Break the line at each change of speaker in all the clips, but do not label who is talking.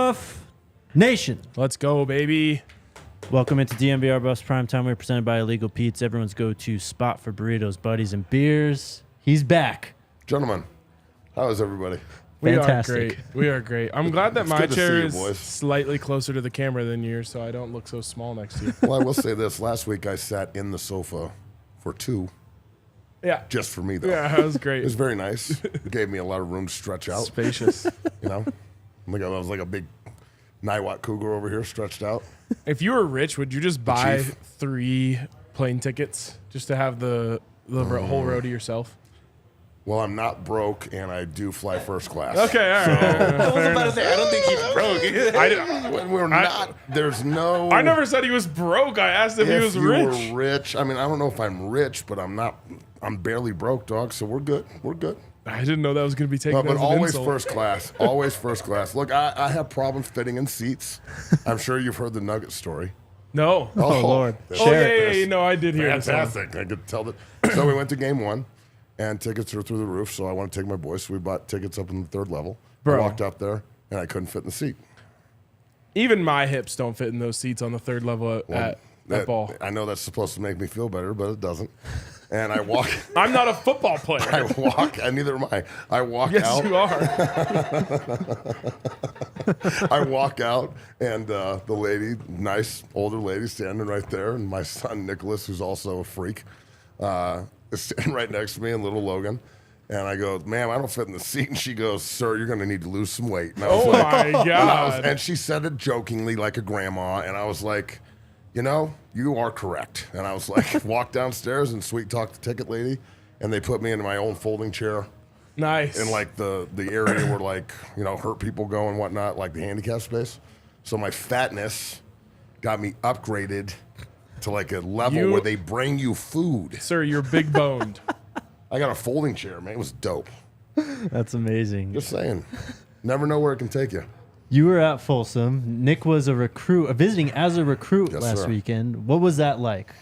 Buff Nation.
Let's go, baby.
Welcome into DNVR Buffs Primetime. We're presented by Illegal Pete's, everyone's go-to spot for burritos, buddies, and beers. He's back.
Gentlemen, how is everybody?
Fantastic.
We are great. I'm glad that
It's
my
good to see
chair
you,
is
boys.
slightly closer to the camera than yours, so I don't look so small next to you.
Well, I will say this. Last week I sat in the sofa for two,
Yeah.
just for me, though.
Yeah, that was
It
great.
was very nice. It gave me a lot of room to stretch out,
Spacious.
you know? Like I was like a big Niwot cougar over here stretched out.
If you were rich, would you just buy
chief.
3 plane tickets just to have the whole row to yourself?
Well, I'm not broke, and I do fly first class.
Okay, all right.
I was about to say, I don't think he's broke.
When we're not, there's no...
I never said he was broke. I asked if he was
If you
rich.
were rich, I mean, I don't know if I'm rich, but I'm not... I'm barely broke, dog, so we're good. We're good.
I didn't know that was going to be taken
But
as an
always
insult.
first class. Always first class. Look, I have problems fitting in seats. I'm sure you've heard the Nugget story.
No.
Oh, Lord.
this-
Oh,
Share
yeah, no, I did hear this.
Fantastic. I could tell that. So we went to game one, and tickets were through the roof, so I wanted to take my boys, so we bought tickets up in the third level.
Bro.
I walked up there, and I couldn't fit in the seat.
Even my hips don't fit in those seats on the third level at ball.
I know that's supposed to make me feel better, but it doesn't. And I walk...
I'm not a football player.
and neither am I. I walk
Yes,
out.
you are.
I walk out, and the lady, nice older lady, standing right there, and my son Nicholas, who's also a freak, is standing right next to me, and little Logan. And I go, ma'am, I don't fit in the seat. And she goes, sir, you're going to need to lose some weight. And I was
Oh,
like,
my God.
and she said it jokingly like a grandma, and I was like, you know, you are correct. And I was like, walked downstairs and sweet talked the ticket lady, and they put me into my own folding chair
Nice.
in like the area where like, you know, hurt people go and whatnot, like the handicap space. So my fatness got me upgraded to like a level where they bring you food.
Sir, you're big boned.
I got a folding chair, man. It was dope.
That's amazing.
Just saying. Never know where it can take you.
You were at Folsom. Nick was visiting as a recruit
Yes,
last
sir.
weekend. What was that like?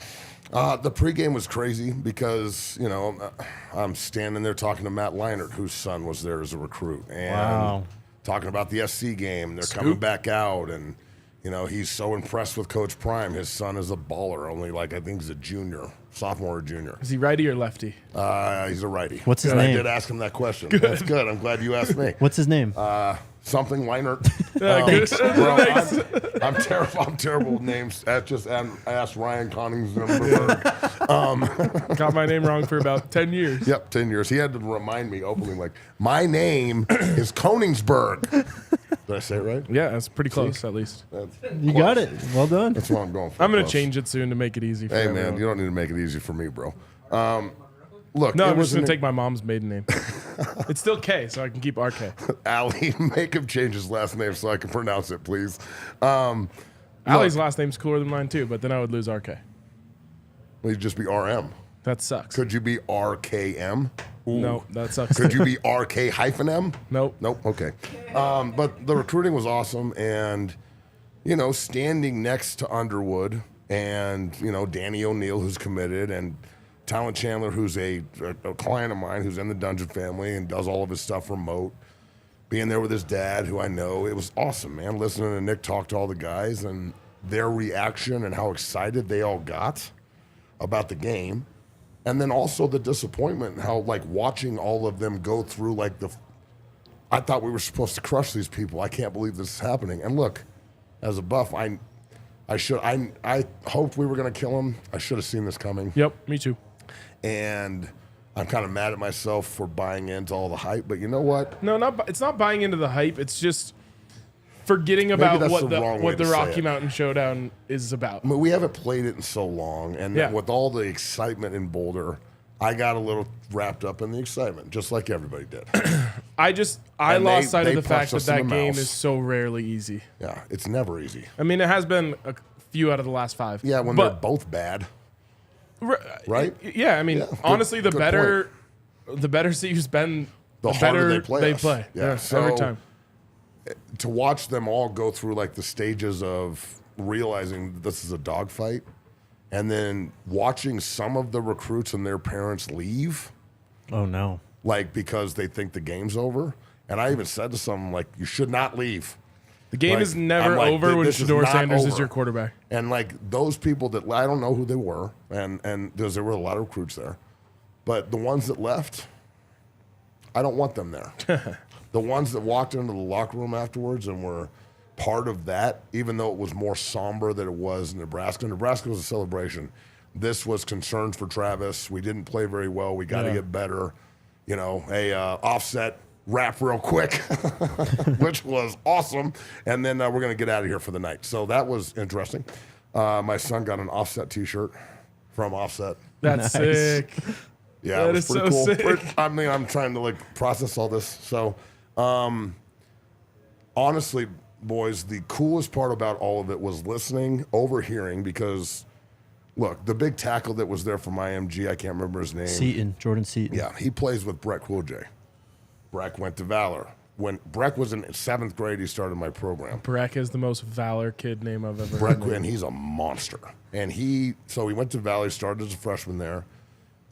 The pregame was crazy because, you know, I'm standing there talking to Matt Leinart, whose son was there as a recruit. And
Wow.
talking about the SC game. They're coming back out, and, you know, he's so impressed with Coach Prime. His son is a baller, only like I think he's a sophomore or junior.
Is he righty or lefty?
He's a righty.
What's his
And
name?
I did ask him that question. That's good. I'm glad you asked me.
What's his name?
Something Leinart.
Thanks.
Bro, I'm terrible. I'm terrible with names. I asked Ryan Koningsberg.
Got my name wrong for about 10 years.
Yep, 10 years. He had to remind me openly, like, my name is Koningsberg. Did I say it right?
Yeah, that's pretty close, at least.
You got it. Well done.
That's what I'm going for.
I'm going to
close.
change it soon to make it easy for
Hey,
everyone.
man, you don't need to make it easy for me, bro. Look,
No,
it
I'm
was
just going to take my mom's maiden name. It's still K, so I can keep RK.
Allie, make him change his last name so I can pronounce it, please.
Allie's last name's cooler than mine, too, but then I would lose RK.
Well, you'd just be RM.
That sucks.
Could you be RKM?
No, that sucks.
Could
too.
you be RK-M?
Nope.
Nope. Okay. But the recruiting was awesome, and you know, standing next to Underwood, and you know, Danny O'Neill, who's committed, and Talent Chandler, who's a client of mine, who's in the Dungeon family and does all of his stuff remote. Being there with his dad, who I know, it was awesome, man. Listening to Nick talk to all the guys and their reaction and how excited they all got about the game. And then also the disappointment and how, like, watching all of them go through, like, I thought we were supposed to crush these people. I can't believe this is happening. And look, as a Buff, I hoped we were going to kill him. I should have seen this coming.
Yep, me too.
And I'm kind of mad at myself for buying into all the hype. But you know what?
No, it's not buying into the hype. It's just forgetting about
that's
what
the wrong way
what the
to say
Rocky
it.
Mountain Showdown is about.
I mean, we haven't played it in so long. And
Yeah.
with all the excitement in Boulder, I got a little wrapped up in the excitement, just like everybody did.
I
And
lost sight
they
of the fact
punched
that
us in
that
the
game
mouth.
is so rarely easy.
Yeah, it's never easy.
I mean, it has been a few out of the last 5.
Yeah, when they're both bad. Right?
Yeah, I mean,
Yeah, good-
honestly, the
good
better Steve's been,
The
the
harder
better
they play us. Yeah, so-
every time.
To watch them all go through like the stages of realizing this is a dogfight, and then watching some of the recruits and their parents leave,
Oh, no.
like because they think the game's over. And I even said to some, like, you should not leave.
The game
Like,
is never
I'm like,
over when
this is
Sheduar
not
Sanders is
over.
your quarterback.
And like those people that I don't know who they were, and there were a lot of recruits there, but the ones that left, I don't want them there. The ones that walked into the locker room afterwards and were part of that, even though it was more somber than it was in Nebraska. Nebraska was a celebration. This was concerns for Travis. We didn't play very well. We got to get better. You know, offset wrap real quick, which was awesome. And then we're going to get out of here for the night. So that was interesting. My son got an Offset T-shirt from Offset.
That's sick.
Yeah,
That
it was
is
pretty
so
cool.
sick.
I mean, I'm trying to like process all this. So, honestly, boys, the coolest part about all of it was listening, overhearing, because look, the big tackle that was there from IMG, I can't remember his name.
Jordan Seaton.
Yeah, he plays with Breck Quilje. Breck went to Valor. When Breck was in 7th grade, he started my program.
Breck is the most Valor kid name I've ever
Breck,
heard.
and he's a monster. And he went to Valor, started as a freshman there,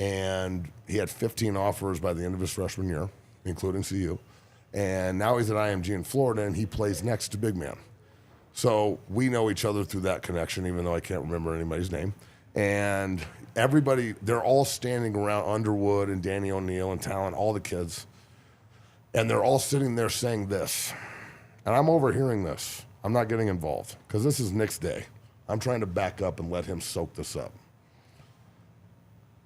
and he had 15 offers by the end of his freshman year, including CU. And now he's at IMG in Florida, and he plays next to Big Man. So we know each other through that connection, even though I can't remember anybody's name. And everybody, they're all standing around Underwood and Danny O'Neill and Talon, all the kids. And they're all sitting there saying this. And I'm overhearing this. I'm not getting involved because this is Nick's day. I'm trying to back up and let him soak this up.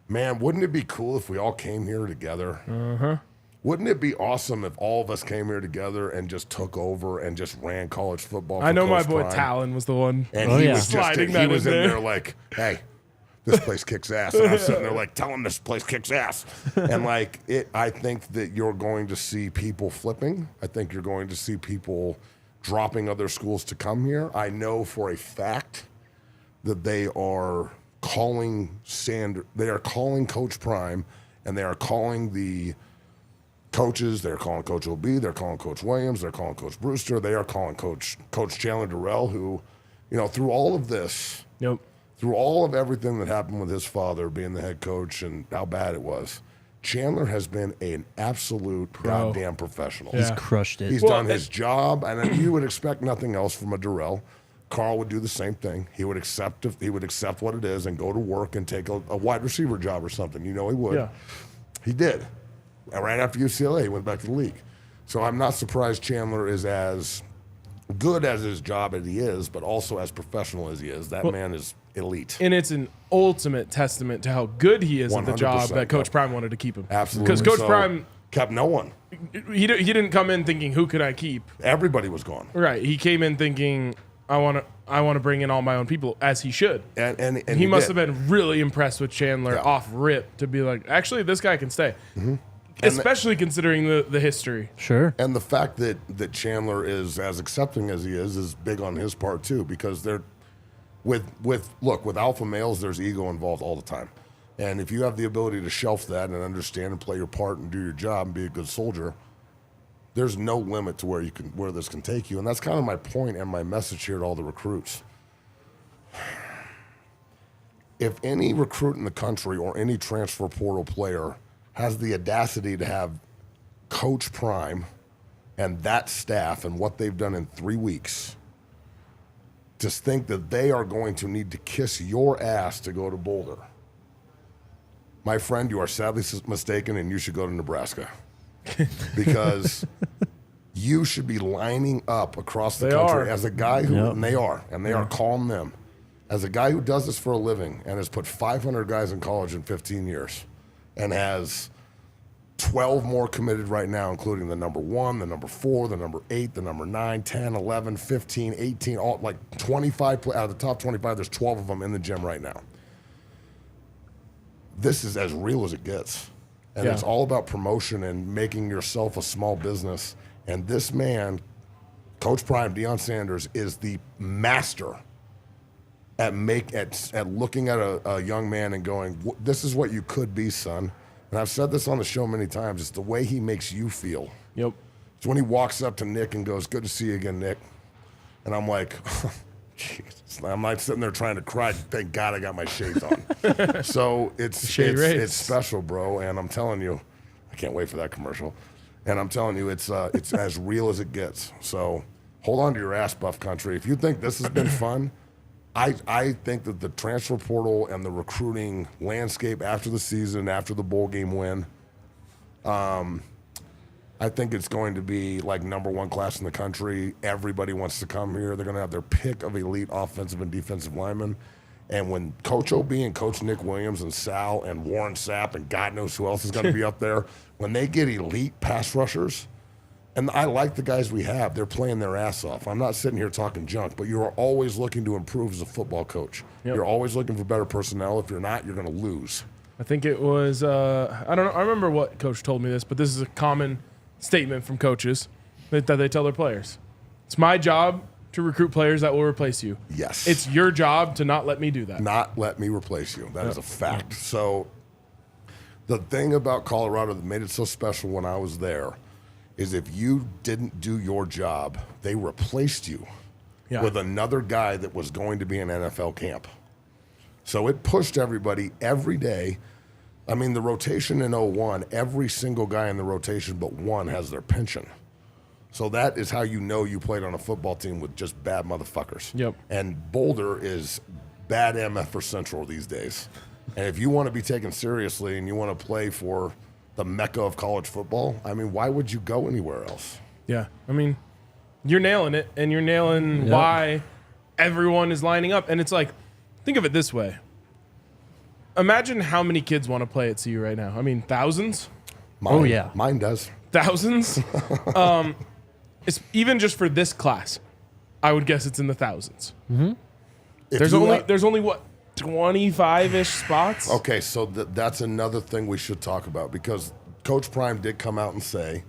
Man, wouldn't it be cool if we all came here together?
Uh-huh.
Wouldn't it be awesome if all of us came here together and just took over and just ran college football?
I know
for
my
Coach
boy
Prime?
Talon was the one.
And
Oh,
he
yeah.
was just
Sliding
he
that
was
in
in
there.
there like, hey, this place kicks ass. And I'm sitting there like, tell him this place kicks ass. And like I think that you're going to see people flipping. I think you're going to see people dropping other schools to come here. I know for a fact that they are calling Coach Prime, and they are calling the coaches. They're calling Coach OB. They're calling Coach Williams. They're calling Coach Brewster. They are calling Coach Chandler Durrell, who, you know, through all of this,
Yep.
through all of everything that happened with his father being the head coach and how bad it was, Chandler has been an absolute goddamn professional.
Yeah.
He's crushed it.
He's done his job, and you would expect nothing else from a Durrell. Carl would do the same thing. He would accept what it is and go to work and take a wide receiver job or something. You know he would.
Yeah.
He did. And right after UCLA, he went back to the league. So I'm not surprised Chandler is as good as his job as he is, but also as professional as he is. That man is elite.
And it's an ultimate testament to how good he is at the job
100%,
that Coach
yeah.
Prime wanted to keep him.
Absolutely.
Because Coach
So,
Prime,
kept no one.
he didn't come in thinking, who could I keep?
Everybody was gone.
Right. He came in thinking, I want to bring in all my own people, as he should.
And
He must
did.
have been really impressed with Chandler
Yeah.
off rip to be like, actually, this guy can stay. Especially considering the history.
Sure.
And the fact that Chandler is as accepting as he is big on his part too, because they're with alpha males, there's ego involved all the time. And if you have the ability to shelf that and understand and play your part and do your job and be a good soldier, there's no limit to where this can take you. And that's kind of my point and my message here to all the recruits. If any recruit in the country or any transfer portal player has the audacity to have Coach Prime and that staff and what they've done in 3 weeks, just think that they are going to need to kiss your ass to go to Boulder. My friend, you are sadly mistaken, and you should go to Nebraska. Because you should be lining up across the country as a guy who, and they are calling them. As a guy who does this for a living and has put 500 guys in college in 15 years and has 12 more committed right now, including the number 1, the number 4, the number 8, the number 9, 10, 11, 15, 18, all like 25 out of the top 25, there's 12 of them in the gym right now. This is as real as it gets. And it's all about promotion and making yourself a small business. And this man, Coach Prime, Deion Sanders, is the master at looking at a young man and going, this is what you could be, son. And I've said this on the show many times. It's the way he makes you feel.
Yep.
It's when he walks up to Nick and goes, good to see you again, Nick. And I'm like, Jesus. I'm like sitting there trying to cry. Thank God I got my shades on. So it's special, bro. And I'm telling you, I can't wait for that commercial. And I'm telling you, it's as real as it gets. So hold on to your ass, Buff Country. If you think this has been fun, I think that the transfer portal and the recruiting landscape after the season, after the bowl game win, I think it's going to be like #1 class in the country. Everybody wants to come here. They're going to have their pick of elite offensive and defensive linemen. And when Coach OB and Coach Nick Williams and Sal and Warren Sapp and God knows who else is going to be up there, when they get elite pass rushers, and I like the guys we have, they're playing their ass off. I'm not sitting here talking junk, but you're always looking to improve as a football coach. Yep. You're always looking for better personnel. If you're not, you're going to lose.
I think it was, I don't know, I remember what coach told me this, but this is a common statement from coaches that they tell their players. It's my job to recruit players that will replace you.
Yes.
It's your job to not let me do that.
Not let me replace you. That is a fact. So the thing about Colorado that made it so special when I was there is if you didn't do your job, they replaced you with another guy that was going to be in NFL camp. So it pushed everybody every day. I mean, the rotation in 01, every single guy in the rotation but one has their pension. So that is how you know you played on a football team with just bad motherfuckers.
Yep.
And Boulder is bad MF for Central these days. And if you want to be taken seriously and you want to play for the mecca of college football, I mean, why would you go anywhere else?
Yeah. I mean, you're nailing it, and you're nailing why everyone is lining up. And it's like, think of it this way. Imagine how many kids want to play at CU right now. I mean, thousands?
Mine does.
Thousands? It's even just for this class, I would guess it's in the thousands.
Mm-hmm.
There's only what, 25-ish spots?
Okay, so that's another thing we should talk about because Coach Prime did come out and say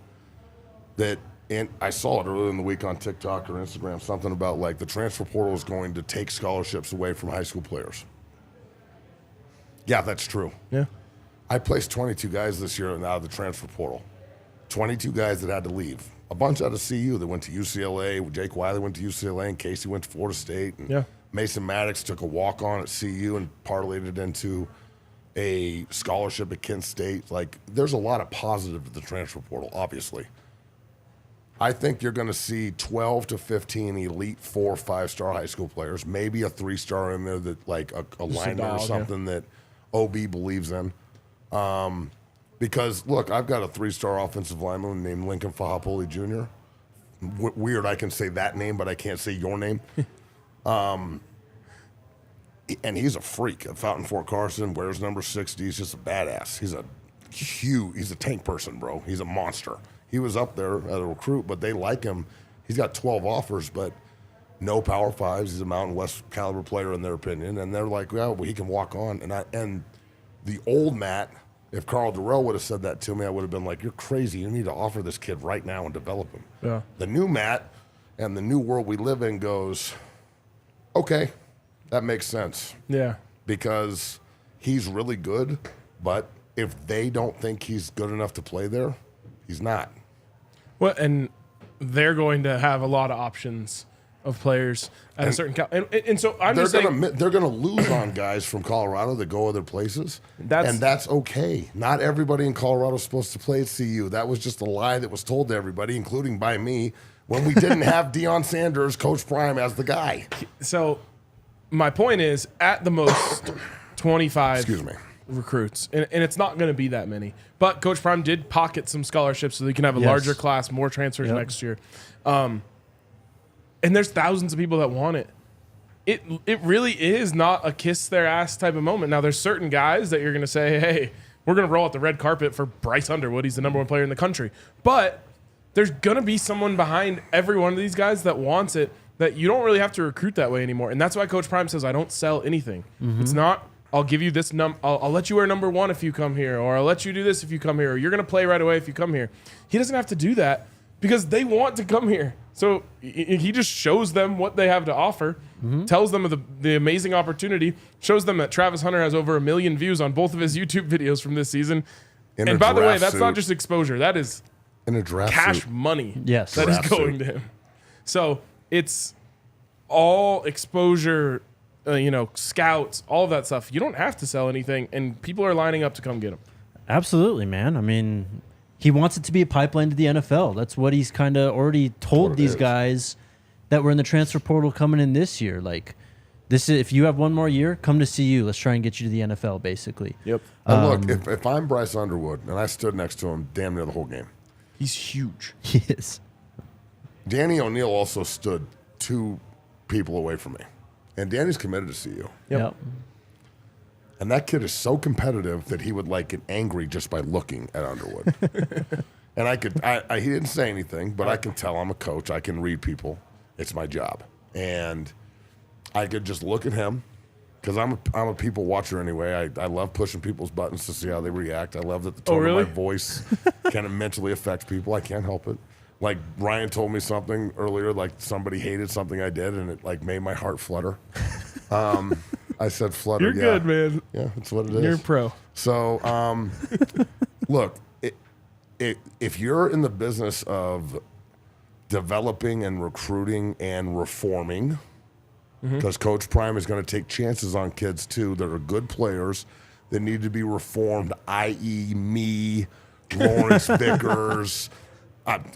that, and I saw it earlier in the week on TikTok or Instagram, something about like the transfer portal is going to take scholarships away from high school players. Yeah, that's true.
Yeah.
I placed 22 guys this year out of the transfer portal. 22 guys that had to leave. A bunch out of CU that went to UCLA. Jake Wiley went to UCLA and Casey went to Florida State. And Mason Maddox took a walk-on at CU and parlayed it into a scholarship at Kent State. Like, there's a lot of positive to the transfer portal, obviously. I think you're going to see 12 to 15 elite 4 or 5-star high school players, maybe a 3-star in there that like a lineman or something that OB believes in. Because, look, I've got a 3-star offensive lineman named Lincoln Fahapoli Jr. Weird, I can say that name, but I can't say your name. And he's a freak at Fountain Fort Carson, wears number 60. He's just a badass. He's a tank person, bro. He's a monster. He was up there as a recruit, but they like him. He's got 12 offers, but no Power 5s. He's a Mountain West caliber player in their opinion. And they're like, well, he can walk on. And the old Matt, if Carl Durrell would have said that to me, I would have been like, you're crazy. You need to offer this kid right now and develop him.
Yeah.
The new Matt and the new world we live in goes, okay, that makes sense.
Yeah.
Because he's really good, but if they don't think he's good enough to play there, he's not.
Well, and they're going to have a lot of options of players at a certain and so I'm just saying
they're going to lose on guys from Colorado that go other places, and that's okay. Not everybody in Colorado is supposed to play at CU. That was just a lie that was told to everybody, including by me, when we didn't have Deion Sanders, Coach Prime, as the guy.
So my point is, at the most, 25 recruits, and it's not going to be that many. But Coach Prime did pocket some scholarships so they can have a larger class, more transfers next year. And there's thousands of people that want it. It really is not a kiss their ass type of moment. Now, there's certain guys that you're going to say, hey, we're going to roll out the red carpet for Bryce Underwood. He's the #1 player in the country. But there's going to be someone behind every one of these guys that wants it that you don't really have to recruit that way anymore. And that's why Coach Prime says, I don't sell anything. Mm-hmm. It's not, I'll give you this I'll let you wear #1 if you come here, or I'll let you do this if you come here, or you're going to play right away if you come here. He doesn't have to do that because they want to come here. So he just shows them what they have to offer, tells them of the amazing opportunity, shows them that Travis Hunter has over 1 million views on both of his YouTube videos from this season. And by the way, that's not just exposure. That is
in a draft
cash money
that
is going to him. So it's all exposure, scouts, all of that stuff. You don't have to sell anything, and people are lining up to come get him.
Absolutely, man. I mean, he wants it to be a pipeline to the NFL. That's what he's kind of already told these guys that were in the transfer portal coming in this year. Like, this is, if you have one more year, come to CU. Let's try and get you to the NFL, basically.
Yep.
And look, if I'm Bryce Underwood and I stood next to him damn near the whole game,
He's huge.
He is.
Danny O'Neal also stood 2 people away from me. And Danny's committed to CU.
Yep.
And that kid is so competitive that he would like get angry just by looking at Underwood. And he didn't say anything, but I can tell I'm a coach. I can read people. It's my job. And I could just look at him because I'm a people watcher anyway. I love pushing people's buttons to see how they react. I love that the tone of my voice kind of mentally affects people. I can't help it. Like Ryan told me something earlier, like somebody hated something I did, and it like made my heart flutter. I said flutter.
You're good, man.
Yeah, that's what it is.
You're a pro.
So, look, if you're in the business of developing and recruiting and reforming, because Coach Prime is going to take chances on kids too that are good players that need to be reformed, i.e. me, Lawrence Vickers,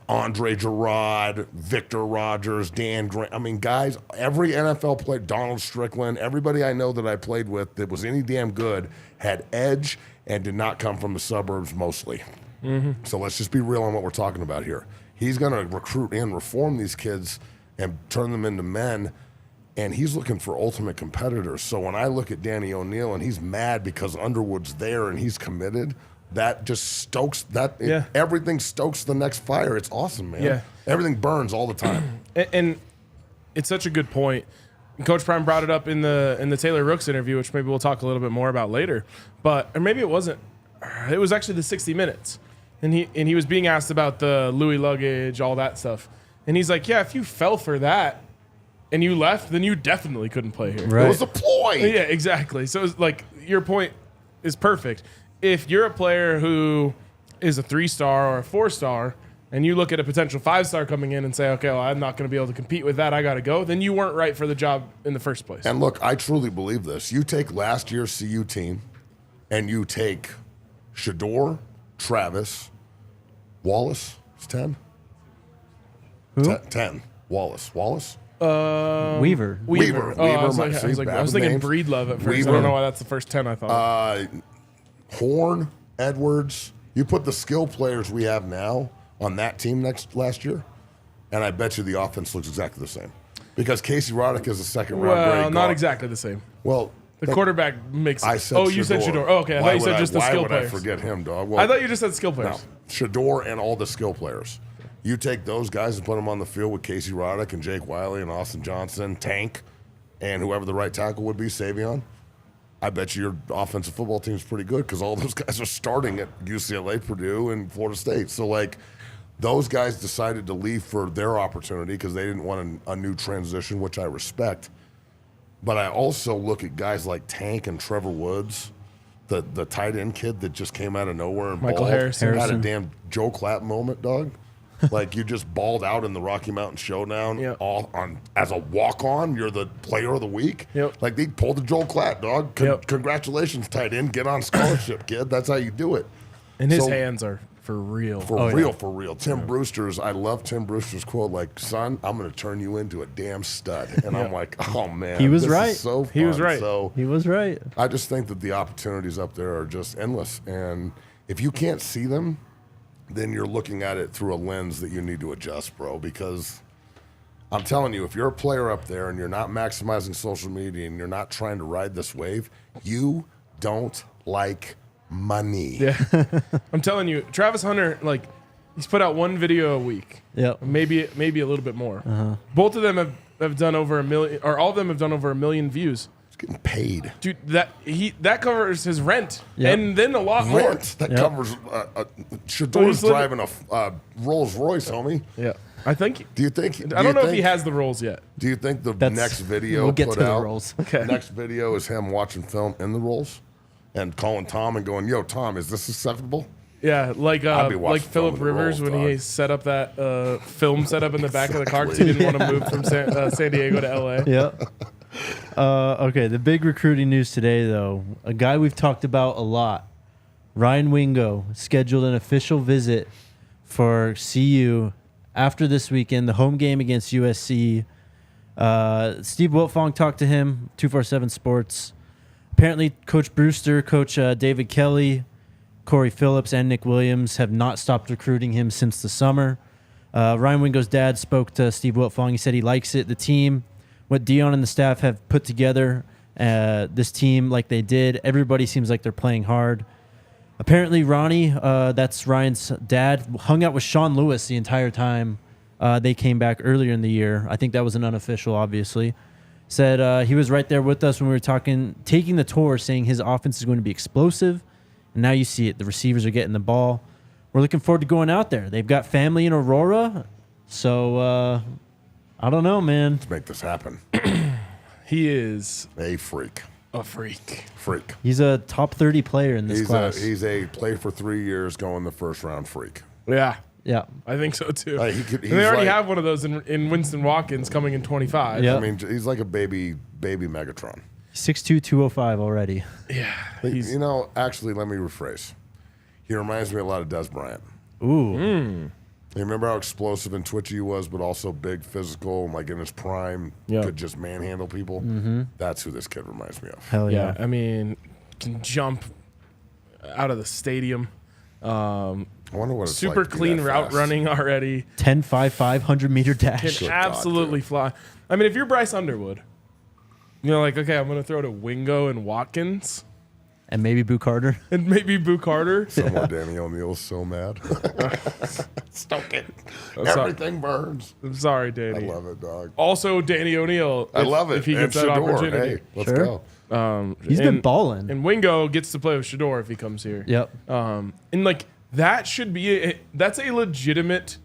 Andre Gerard, Victor Rogers, Dan Grant. I mean, guys, every NFL player, Donald Strickland, everybody I know that I played with that was any damn good had edge and did not come from the suburbs mostly. So let's just be real on what we're talking about here. He's going to recruit and reform these kids and turn them into men, and he's looking for ultimate competitors. So when I look at Danny O'Neal and he's mad because Underwood's there and he's committed, that just stokes that. Everything stokes the next fire. It's awesome, man.
Yeah.
Everything burns all the time.
And it's such a good point. Coach Prime brought it up in the Taylor Rooks interview, which maybe we'll talk a little bit more about later. Or maybe it wasn't. It was actually the 60 Minutes. And he was being asked about the Louis luggage, all that stuff. And he's like, yeah, if you fell for that and you left, then you definitely couldn't play here.
Right.
It was a ploy.
Yeah, exactly. So it's like your point is perfect. If you're a player who is a 3-star or a 4-star and you look at a potential 5-star coming in and say, okay, well, I'm not going to be able to compete with that, I got to go, then you weren't right for the job in the first place.
And look, I truly believe this. You take last year's CU team and you take Sheduar, Travis, Wallace, it's 10?
Who?
10. Wallace.
Weaver.
Weaver.
Oh, I was
Bad
thinking
names.
Breedlove at first.
Weaver.
I don't know why that's the first 10 I thought.
Horn, Edwards. You put the skill players we have now on that team last year, and I bet you the offense looks exactly the same. Because Casey Roddick is a second-round grade
Well, not
guard.
exactly the same.
Well,
The quarterback makes.
I said
you said Sheduar. Oh, okay. I thought you said just the skill
Why
players.
would I forget him, dog? Well,
I thought you just said skill
no,
players.
Sheduar and all the skill players. You take those guys and put them on the field with Casey Roddick and Jake Wiley and Austin Johnson, Tank, and whoever the right tackle would be, Savion. I bet you your offensive football team is pretty good because all those guys are starting at UCLA, Purdue, and Florida State. So, like, those guys decided to leave for their opportunity because they didn't want a new transition, which I respect. But I also look at guys like Tank and Trevor Woods, the tight end kid that just came out of nowhere and
Michael Harrison.
had a damn Joe Clapp moment, dog. Like, you just balled out in the Rocky Mountain Showdown as a walk-on. You're the player of the week.
Yep.
Like, they pulled the Joel Klatt, dog. Congratulations, tight end. Get on scholarship, kid. That's how you do it.
And his hands are for real.
For real. Tim Brewster's, I love Tim Brewster's quote, like, son, I'm going to turn you into a damn stud. And I'm like, oh, man.
He was
this
right.
is so fun.
He was right.
So
He was right.
I just think that the opportunities up there are just endless. And if you can't see them, then you're looking at it through a lens that you need to adjust, bro, because I'm telling you, if you're a player up there and you're not maximizing social media and you're not trying to ride this wave, you don't like money.
Yeah. I'm telling you, Travis Hunter, like, he's put out one video a week.
Yep.
Maybe a little bit more. Both of them have done over 1 million, or all of them have done over 1 million views.
He's getting paid.
Dude, that covers his rent,
Yep.
and then a lot more.
Rent. That covers Shedor's driving a Rolls Royce, homie.
Yeah. I think.
Do you think?
I don't know if he has the roles yet.
Do you think the
That's-
next video
we'll get
put
to the
out?
Rolls.
Okay.
Next video is him watching film in the Rolls and calling Tom and going, "Yo, Tom, is this acceptable?"
Yeah, like
watching
Philip
film of the
Rivers
Rolls,
when he
dog.
set up that film setup in the back of the car because he didn't want to move from San Diego to LA.
Yeah. Okay, the big recruiting news today, though. A guy we've talked about a lot, Ryan Wingo, scheduled an official visit for CU after this weekend, the home game against USC. Steve Wiltfong talked to him, 247 Sports. Apparently, Coach Brewster, Coach David Kelly, Corey Phillips, and Nick Williams have not stopped recruiting him since the summer. Ryan Wingo's dad spoke to Steve Wiltfong. He said he likes it. The team, what Dion and the staff have put together, this team like they did, everybody seems like they're playing hard. Apparently, Ronnie, that's Ryan's dad, hung out with Sean Lewis the entire time they came back earlier in the year. I think that was an unofficial, obviously. Said he was right there with us when we were taking the tour, saying his offense is going to be explosive. And now you see it. The receivers are getting the ball. We're looking forward to going out there. They've got family in Aurora. So, I don't know, man.
Let's make this happen.
He is
A freak.
a freak.
Freak.
He's a top 30 player in this class.
He's a play for 3 years, going the first round freak.
Yeah.
Yeah.
I think so too.
He's
and they already
like-
have one of those in Winston Watkins coming in 25.
Yeah.
I mean, he's like a baby Megatron.
6'2", 205 already.
Yeah.
You know, actually, let me rephrase. He reminds me a lot of Des Bryant.
Ooh.
You remember how explosive and twitchy he was, but also big, physical, and like in his prime,
Yeah.
could just manhandle people? That's who this kid reminds me of.
Hell
Yeah.
yeah.
I mean, can jump out of the stadium.
I wonder what it's
Super
like to be
clean
that
route
fast.
running already.
10.55, 100-meter dash.
Can
Good God,
absolutely
dude.
fly. I mean, if you're Bryce Underwood, like, okay, I'm going to throw to Wingo and Watkins
And maybe Boo Carter.
and maybe Boo Carter.
Somewhere Danny O'Neal's so mad. Stoke it. Everything burns.
I'm sorry,
I
Danny.
love it, dog.
Also, Danny O'Neal.
I love it.
If he
And
gets that
Sheduar,
opportunity.
hey, let's
Sure.
go.
He's been balling.
And Wingo gets to play with Sheduar if he comes here.
Yep.
And like that should be that's a legitimate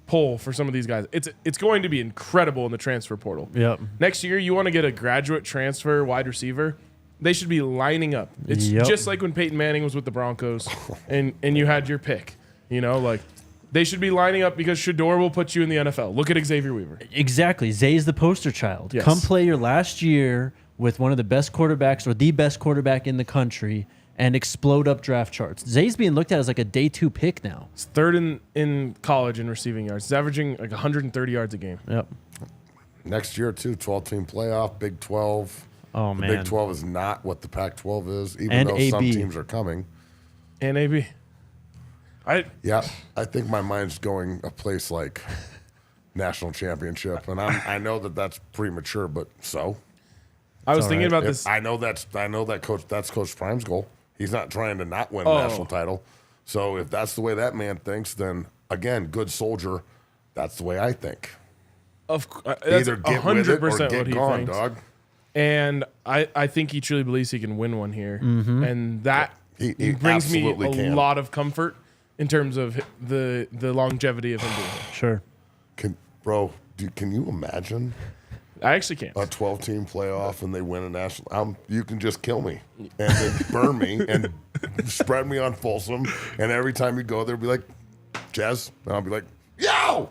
pull for some of these guys. It's going to be incredible in the transfer portal.
Yep.
Next year, you want to get a graduate transfer wide receiver. They should be lining up. It's
Yep.
just like when Peyton Manning was with the Broncos, and you had your pick. Like they should be lining up because Sheduar will put you in the NFL. Look at Xavier Weaver.
Exactly. Zay's the poster child.
Yes.
Come play your last year with one of the best quarterbacks or the best quarterback in the country and explode up draft charts. Zay's being looked at as like a day 2 pick now.
He's third in college in receiving yards. He's averaging like 130 yards a game.
Yep.
Next year, too, 12-team playoff, Big 12.
Oh,
The
man.
Big 12 is not what the Pac-12 is, even
And
though some
AB.
teams are coming.
And AB.
Yeah, I think my mind's going a place like national championship, and I know that that's premature, but so
I was
all
thinking
right.
about this.
I know that's Coach Prime's goal. He's not trying to not win
Oh.
a national title. So if that's the way that man thinks, then again, good soldier. That's the way I think.
That's
Either get with it or
100%
get
what he
gone,
thinks.
dog.
And I think he truly believes he can win one here. And that
He
brings me
absolutely
a
can.
lot of comfort in terms of the longevity of him doing it.
Sure.
Can you imagine
I actually can't.
a 12-team playoff and they win a national? You can just kill me and then burn me and spread me on Folsom. And every time you go there, be like, Jazz, and I'll be like, yo!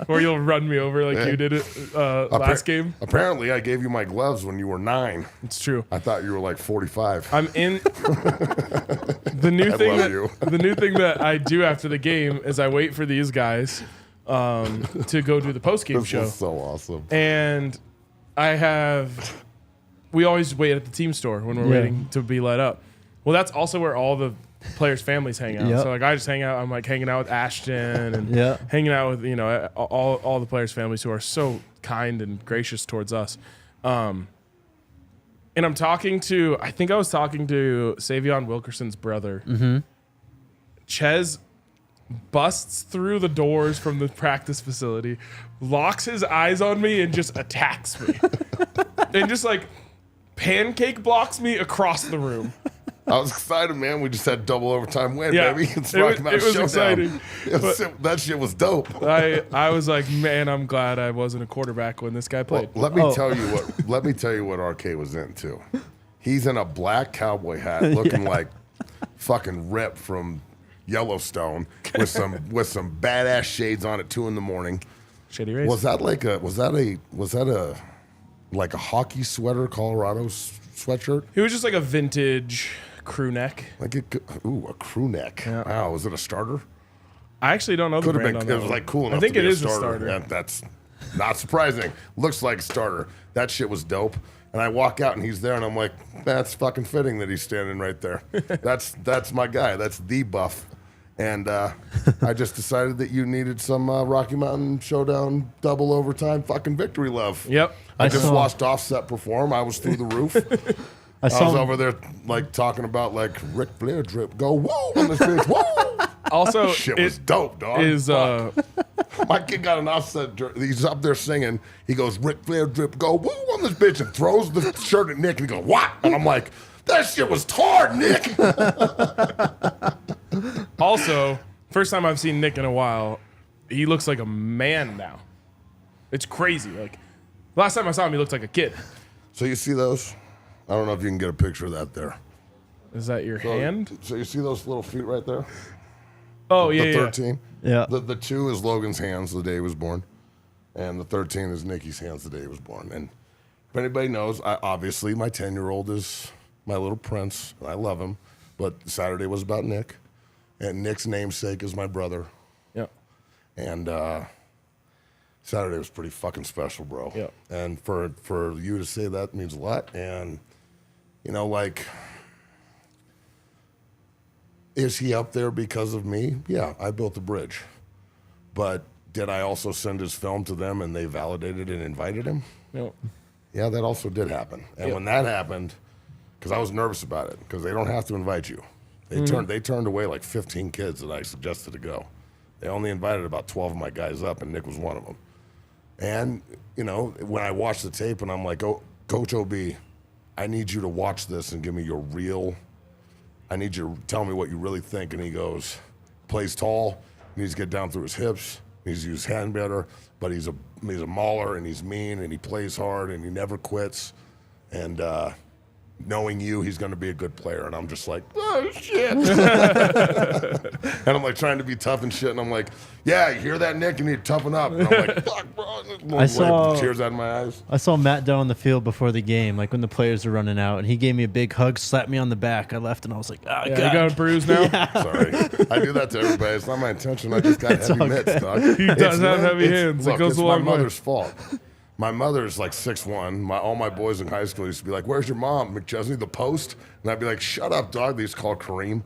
Or you'll run me over like you did it last game.
Apparently, I gave you my gloves when you were 9.
It's true.
I thought you were like 45.
I'm in the new
I
thing
love you.
the new thing that I do after the game is I wait for these guys to go do the post game
This
show.
was so awesome.
And we always wait at the team store when we're waiting to be let up. Well, that's also where all the players' families hang out.
Yep.
So like I just hang out. I'm like hanging out with
Yeah.
Ashton and hanging out with all the players' families who are so kind and gracious towards us. And I'm talking to I was talking to Savion Wilkerson's brother.
Mm-hmm.
Ches busts through the doors from the practice facility, locks his eyes on me, and just attacks me. And just like pancake blocks me across the room.
I was excited, man. We just had double overtime win,
Yeah,
baby. It's
it was-
Rocky Mountain
it was
Showdown.
exciting.
That shit was dope.
I was like, man, I'm glad I wasn't a quarterback when this guy played.
Let me tell you what RK was in too. He's in a black cowboy hat, looking like fucking Rip from Yellowstone, with some badass shades on at 2 a.m.
Shady race.
Was that like a hockey sweater, Colorado sweatshirt?
He was just like a vintage crew neck.
Like a crew neck.
Yeah.
Wow, was it a starter?
I actually don't know the
Could have
brand
been.
on that
It was
one.
like cool enough.
I think
to
it
be
is
a
a
starter.
starter.
Yeah, that's Not surprising. Looks like a starter. That shit was dope. And I walk out and he's there and I'm like, that's fucking fitting that he's standing right there. That's my guy. That's the Buff. And I just decided that you needed some Rocky Mountain Showdown double overtime fucking victory love.
Yep.
I just watched Offset perform. I was through the roof. I was over there like talking about like Ric Flair drip. Go woo on this bitch. Woo.
Also,
shit was dope, dog. My kid got an Offset. He's up there singing. He goes, Ric Flair drip. Go woo on this bitch, and throws the shirt at Nick. And he goes, what? And I'm like, that shit was hard, Nick.
Also, first time I've seen Nick in a while, he looks like a man now. It's crazy. Like last time I saw him, he looked like a kid.
So you see those? I don't know if you can get a picture of that there.
Is that your hand?
So you see those little feet right there?
Oh,
the 13?
Yeah.
The 2 is Logan's hands the day he was born. And the 13 is Nikki's hands the day he was born. And if anybody knows, obviously my 10-year-old is my little prince. And I love him. But Saturday was about Nick. And Nick's namesake is my brother.
Yeah.
And Saturday was pretty fucking special, bro.
Yeah.
And for you to say that means a lot. And, you know, like, is he up there because of me? Yeah, I built the bridge. But did I also send his film to them and they validated and invited him?
No.
Yeah, that also did happen. And when that happened, because I was nervous about it, because they don't have to invite you. They turned away like 15 kids that I suggested to go. They only invited about 12 of my guys up, and Nick was one of them. And, you know, when I watched the tape and I'm like, oh, Coach OB, I need you to watch this and give me your real, I need you to tell me what you really think. And he goes, plays tall, needs to get down through his hips, needs to use hand better, but he's a mauler and he's mean and he plays hard and he never quits. And knowing you, he's going to be a good player. And I'm just like, oh, shit. And I'm like trying to be tough and shit. And I'm like, yeah, you hear that, Nick? You need to toughen up. And I'm like, fuck, bro. I saw tears out of my eyes.
I saw Matt down on the field before the game, like when the players were running out, and he gave me a big hug, slapped me on the back. I left, and I was like, oh, God.
You got a bruise now?
Yeah.
Sorry. I do that to everybody. It's not my intention. I just got heavy mitts, dog.
He does have heavy hands.
Look,
it goes
it's
a
my
long way.
mother's fault. My mother's like 6'1". All my boys in high school used to be like, where's your mom, McChesney, the post? And I'd be like, shut up, dog. They used to call her Kareem.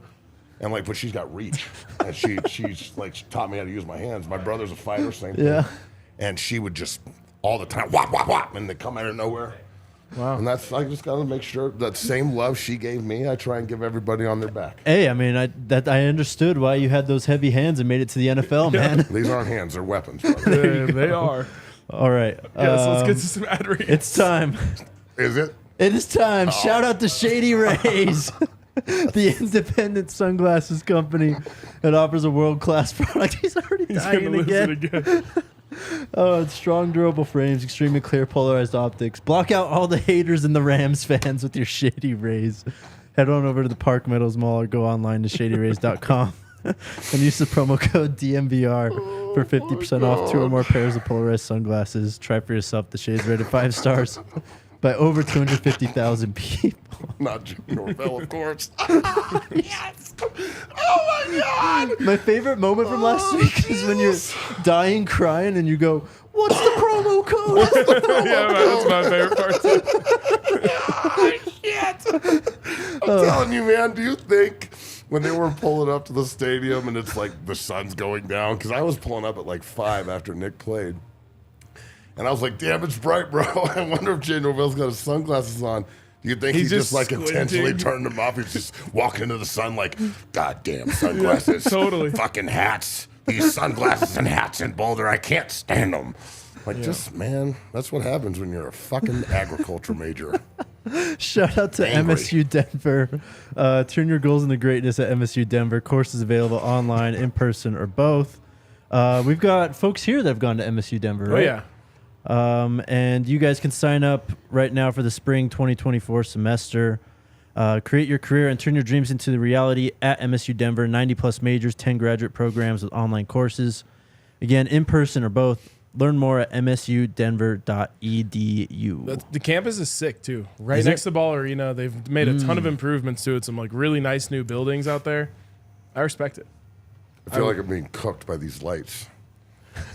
And like, but she's got reach. And she's like, she taught me how to use my hands. My brother's a fighter, same thing.
Yeah.
And she would just all the time, whop, whop, whop, and they come out of nowhere.
Wow.
And I just got to make sure that same love she gave me, I try and give everybody on their back.
Hey, I mean, I understood why you had those heavy hands and made it to the NFL, man.
These aren't hands, they're weapons, brother.
They are.
All right.
Yeah, so let's get to some ad reads.
It's time.
Is it?
It is time. Shout out to Shady Rays, the independent sunglasses company that offers a world-class product. He's already dying again. Oh, it's strong, durable frames, extremely clear, polarized optics. Block out all the haters and the Rams fans with your Shady Rays. Head on over to the Park Meadows Mall or go online to shadyrays.com and use the promo code DNVR for 50% off 2 or more pairs of polarized sunglasses. Try for yourself. The shades rated 5 stars by over 250,000 people.
Not Jim Norvell, of course. Yes! Oh my God!
My favorite moment from last week is when you're dying crying and you go, what's the promo code?
Yeah, that's my favorite part too.
Oh, shit! I'm telling you, man, do you think when they were pulling up to the stadium and it's like the sun's going down, because I was pulling up at like 5 after Nick played, and I was like, damn, it's bright, bro. I wonder if Jay Norvell's got his sunglasses on. Do you think he's just like
squinting.
intentionally turned them off? He's just walking into the sun like, goddamn sunglasses.
Yeah, totally.
Fucking hats. These sunglasses and hats in Boulder, I can't stand them. Like, just, man, that's what happens when you're a fucking agriculture major.
Shout out to
Angry.
MSU Denver. Turn your goals into greatness at MSU Denver. Courses available online, in person, or both. We've got folks here that have gone to MSU Denver, right?
Oh, yeah.
And you guys can sign up right now for the spring 2024 semester. Create your career and turn your dreams into the reality at MSU Denver. 90-plus majors, 10 graduate programs with online courses. Again, in person or both. Learn more at msudenver.edu.
The campus is sick, too. Right next to Ball Arena. They've made a ton of improvements to it. Some like really nice new buildings out there. I respect it.
I feel like I'm being cooked by these lights.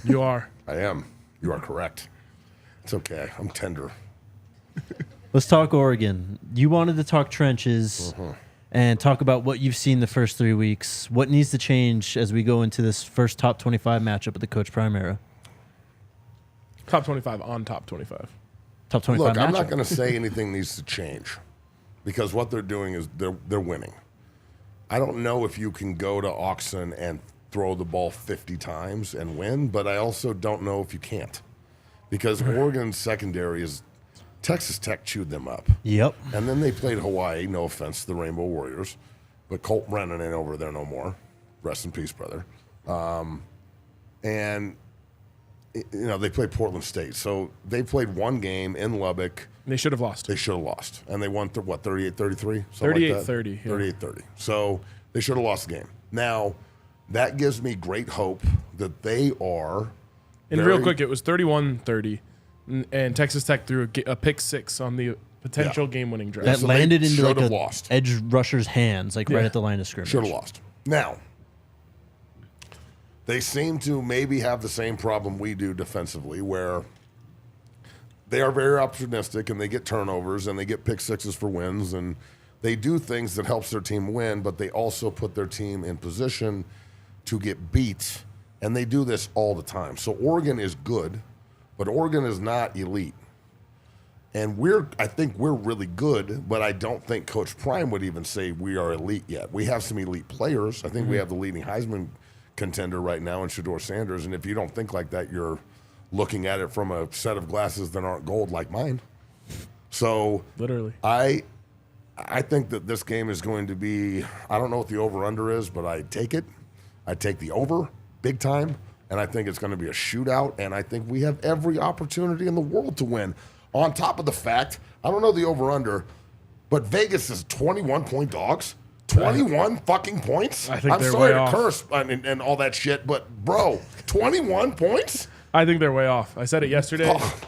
You are.
I am. You are correct. It's okay. I'm tender.
Let's talk Oregon. You wanted to talk trenches and talk about what you've seen the first 3 weeks. What needs to change as we go into this first top 25 matchup of the Coach Prime era?
Top 25 on top 25.
Top 25
Look,
matchup.
I'm not going to say anything needs to change because what they're doing is they're winning. I don't know if you can go to Auxin and throw the ball 50 times and win, but I also don't know if you can't because Oregon's secondary is Texas Tech chewed them up.
Yep.
And then they played Hawaii, no offense to the Rainbow Warriors, but Colt Brennan ain't over there no more. Rest in peace, brother. And, they played Portland State. So they played one game in Lubbock.
They should have lost.
They should have lost. And they won, 38-33?
38-30.
38-30. So they should have lost the game. Now, that gives me great hope that they are.
And real quick, it was 31-30. And Texas Tech threw a pick 6 on the potential game-winning drive.
That
So
landed
they
into like
should have
a
lost.
edge rusher's hands, like right at the line of scrimmage.
Should have lost. Now, they seem to maybe have the same problem we do defensively, where they are very opportunistic and they get turnovers and they get pick 6s for wins and they do things that helps their team win, but they also put their team in position to get beat, and they do this all the time. So Oregon is good, but Oregon is not elite. And I think we're really good, but I don't think Coach Prime would even say we are elite yet. We have some elite players. I think we have the leading Heisman contender right now in Sheduar Sanders, and if you don't think like that, you're looking at it from a set of glasses that aren't gold like mine. So
Literally.
I think that this game is going to be, I don't know what the over-under is, but I take it. I take the over big time, and I think it's going to be a shootout, and I think we have every opportunity in the world to win. On top of the fact, I don't know the over-under, but Vegas is 21-point dogs. 21 fucking points?
I think
I'm
they're
sorry
way
to
off.
curse and all that shit, but, bro, 21 points?
I think they're way off. I said it yesterday.
Oh,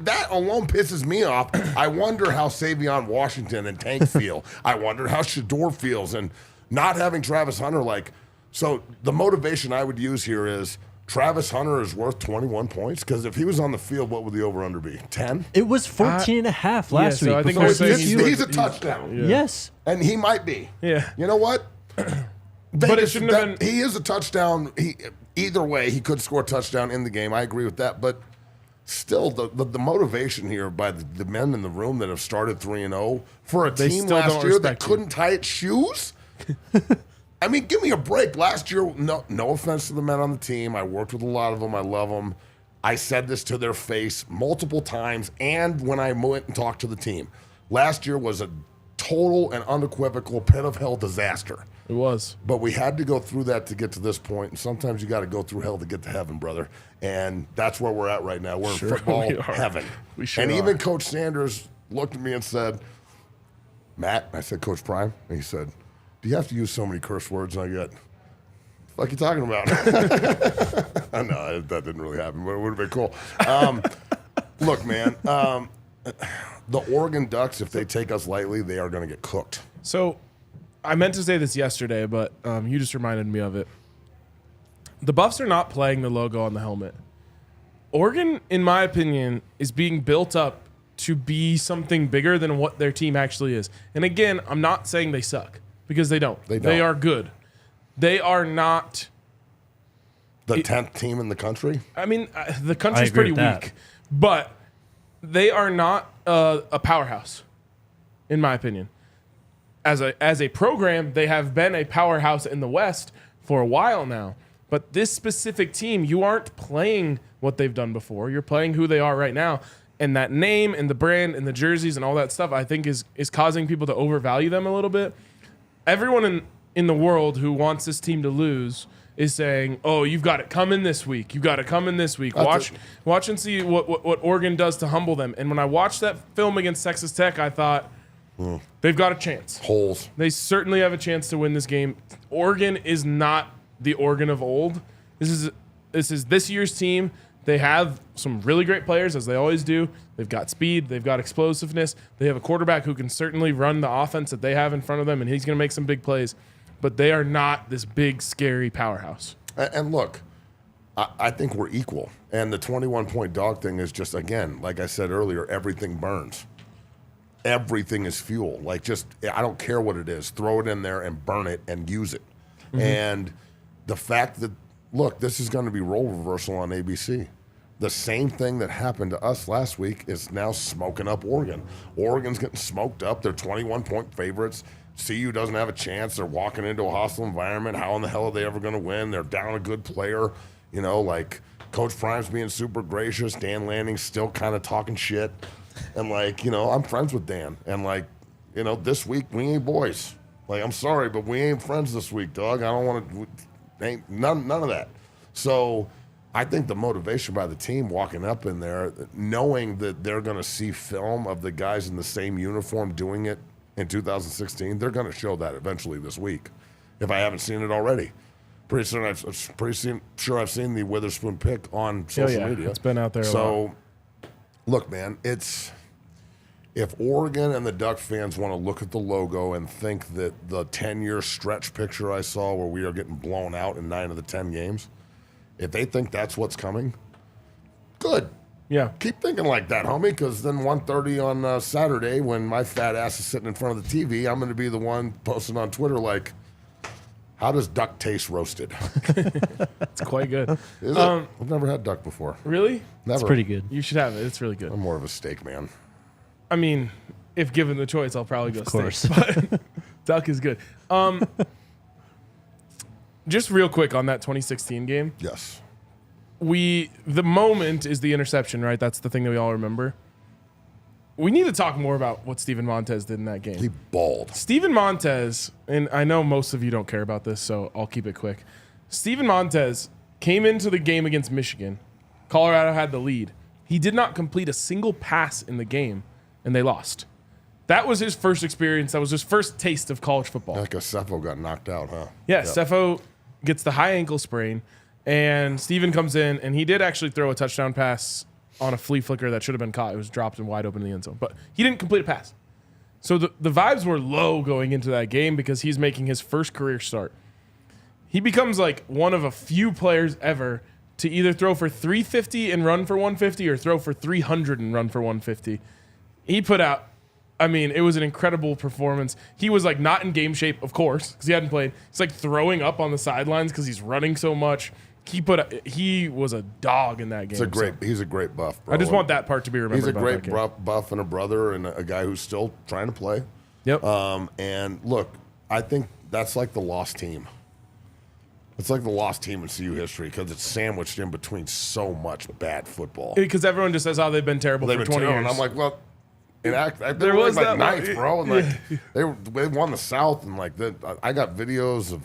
that alone pisses me off. I wonder how Savion Washington and Tank feel. I wonder how Sheduar feels. And not having Travis Hunter, so the motivation I would use here is Travis Hunter is worth 21 points? Because if he was on the field, what would the over-under be? 10?
It was 14 and a half last
so
week.
I think
before
we're saying
TCU.
He's a touchdown.
Yeah.
Yes.
And he might be.
Yeah.
You know what?
But it shouldn't have been.
He is a touchdown. Either way, he could score a touchdown in the game. I agree with that. But still, the motivation here by the men in the room that have started 3-0 for a
They
team
still
last
don't
year that
respect you.
couldn't tie its shoes? I mean, give me a break. Last year, no offense to the men on the team. I worked with a lot of them. I love them. I said this to their face multiple times, and when I went and talked to the team. Last year was a total and unequivocal pit of hell disaster.
It was.
But we had to go through that to get to this point, and sometimes you got to go through hell to get to heaven, brother. And that's where we're at right now. We're
Sure
in football
we are.
heaven.
We sure
and
are.
even Coach Sanders looked at me and said, Matt, I said, Coach Prime, and he said, do you have to use so many curse words? And I get, what the fuck are you talking about? No, that didn't really happen, but it would have been cool. Look, man, the Oregon Ducks, if they take us lightly, they are going to get cooked.
So I meant to say this yesterday, but you just reminded me of it. The Buffs are not playing the logo on the helmet. Oregon, in my opinion, is being built up to be something bigger than what their team actually is. And again, I'm not saying they suck, because they don't.
They don't.
They are good. They are not.
The 10th team in the country?
I mean, the country's
agree
pretty
with that.
weak, but they are not a powerhouse, in my opinion. As a program, they have been a powerhouse in the West for a while now. But this specific team, you aren't playing what they've done before. You're playing who they are right now. And that name and the brand and the jerseys and all that stuff, I think, is causing people to overvalue them a little bit. Everyone in the world who wants this team to lose is saying, oh, you've got it coming this week. You've got it coming this week. Watch and see what Oregon does to humble them. And when I watched that film against Texas Tech, I thought, they've got a chance.
Holes.
They certainly have a chance to win this game. Oregon is not the Oregon of old. This is this year's team. They have some really great players, as they always do. They've got speed. They've got explosiveness. They have a quarterback who can certainly run the offense that they have in front of them, and he's going to make some big plays. But they are not this big, scary powerhouse.
And look, I think we're equal. And the 21-point dog thing is just, again, like I said earlier, everything burns. Everything is fuel. Like, just, I don't care what it is. Throw it in there and burn it and use it. Mm-hmm. And the fact that, look, this is going to be role reversal on ABC. The same thing that happened to us last week is now smoking up Oregon. Oregon's getting smoked up. They're 21-point favorites. CU doesn't have a chance. They're walking into a hostile environment. How in the hell are they ever going to win? They're down a good player. You know, like, Coach Prime's being super gracious. Dan Lanning's still kind of talking shit. And, like, you know, I'm friends with Dan. And, like, you know, this week we ain't boys. Like, I'm sorry, but we ain't friends this week, dog. I don't want to – ain't none of that. So I think the motivation by the team walking up in there, knowing that they're going to see film of the guys in the same uniform doing it in 2016, they're going to show that eventually this week, if I haven't seen it already. Pretty sure I've seen the Witherspoon pick on social media.
It's been out there a lot.
Look, man, if Oregon and the Duck fans want to look at the logo and think that the 10-year stretch picture I saw where we are getting blown out in 9 of the 10 games, if they think that's what's coming, good.
Yeah.
Keep thinking like that, homie, because then 1:30 on Saturday, when my fat ass is sitting in front of the TV, I'm going to be the one posting on Twitter like, how does duck taste roasted?
It's quite good.
Is it? I've never had duck before.
Really?
Never.
It's pretty good.
You should have it. It's really good.
I'm more of a steak man.
I mean, if given the choice, I'll probably go
Of course.
steak. But duck is good. Just real quick on that 2016 game.
Yes.
The moment is the interception, right? That's the thing that we all remember. We need to talk more about what Steven Montez did in that game.
He balled.
Steven Montez, and I know most of you don't care about this, so I'll keep it quick. Steven Montez came into the game against Michigan. Colorado had the lead. He did not complete a single pass in the game, and they lost. That was his first experience. That was his first taste of college football.
Like a Cepho got knocked out, huh?
Yeah,
Yep.
Cepho gets the high ankle sprain, and Steven comes in, and he did actually throw a touchdown pass on a flea flicker that should have been caught. It was dropped and wide open in the end zone, but he didn't complete a pass. So the vibes were low going into that game because he's making his first career start. He becomes like one of a few players ever to either throw for 350 and run for 150 or throw for 300 and run for 150. He put out, I mean, it was an incredible performance. He was like not in game shape, of course, because he hadn't played. He's like throwing up on the sidelines because he's running so much. He was a dog in that game.
He's a great buff, bro.
I just want that part to be remembered.
He's a
about
great
that game.
buff and a brother and a guy who's still trying to play.
Yep.
And look, I think that's like the lost team. It's like the lost team in CU history because it's sandwiched in between so much bad football.
Because everyone just says, "Oh, they've been terrible for 20 years."
And I'm like, well,
There was
like
that
ninth, bro. And like they won the South, and like I got videos of.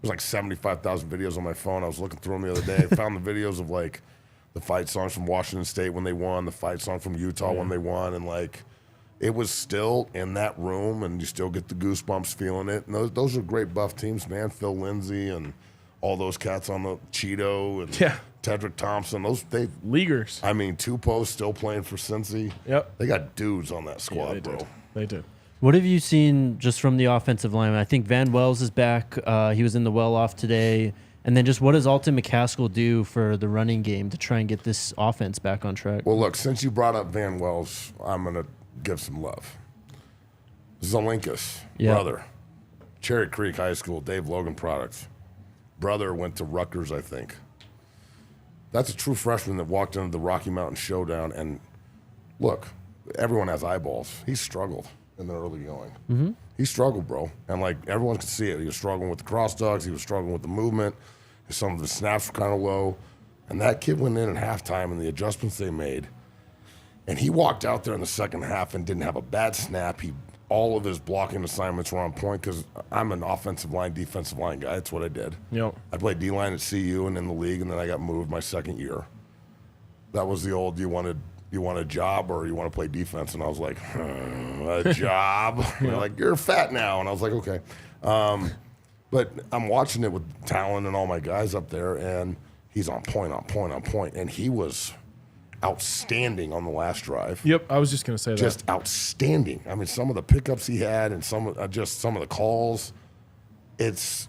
There's like 75,000 videos on my phone. I was looking through them the other day. I found the videos of like the fight songs from Washington State when they won, the fight song from Utah when they won, and like it was still in that room, and you still get the goosebumps feeling it. And those are great buff teams, man. Phil Lindsay and all those cats on the Cheeto and Tedrick Thompson. They
leaguers.
I mean, Tupou's still playing for Cincy.
Yep.
They got dudes on that squad,
they
bro.
They did.
What have you seen just from the offensive line? I think Van Wells is back. He was in the well-off today. And then just what does Alton McCaskill do for the running game to try and get this offense back on track?
Well, look, since you brought up Van Wells, I'm going to give some love. Zelinkus, brother. Cherry Creek High School, Dave Logan products. Brother went to Rutgers, I think. That's a true freshman that walked into the Rocky Mountain Showdown. And look, everyone has eyeballs. He struggled in the early going. Mm-hmm. He struggled, bro. And, like, everyone could see it. He was struggling with the cross dogs. He was struggling with the movement. Some of the snaps were kind of low. And that kid went in at halftime and the adjustments they made. And he walked out there in the second half and didn't have a bad snap. All of his blocking assignments were on point because I'm an offensive line, defensive line guy. That's what I did.
Yep.
I played D-line at CU and in the league, and then I got moved my second year. That was the old, you want a job or you want to play defense? And I was like, a job? They're like, you're fat now. And I was like, okay. But I'm watching it with Talon and all my guys up there, and he's on point. And he was outstanding on the last drive.
Yep, I was just going to say that.
Just outstanding. I mean, some of the pickups he had and some of the calls, it's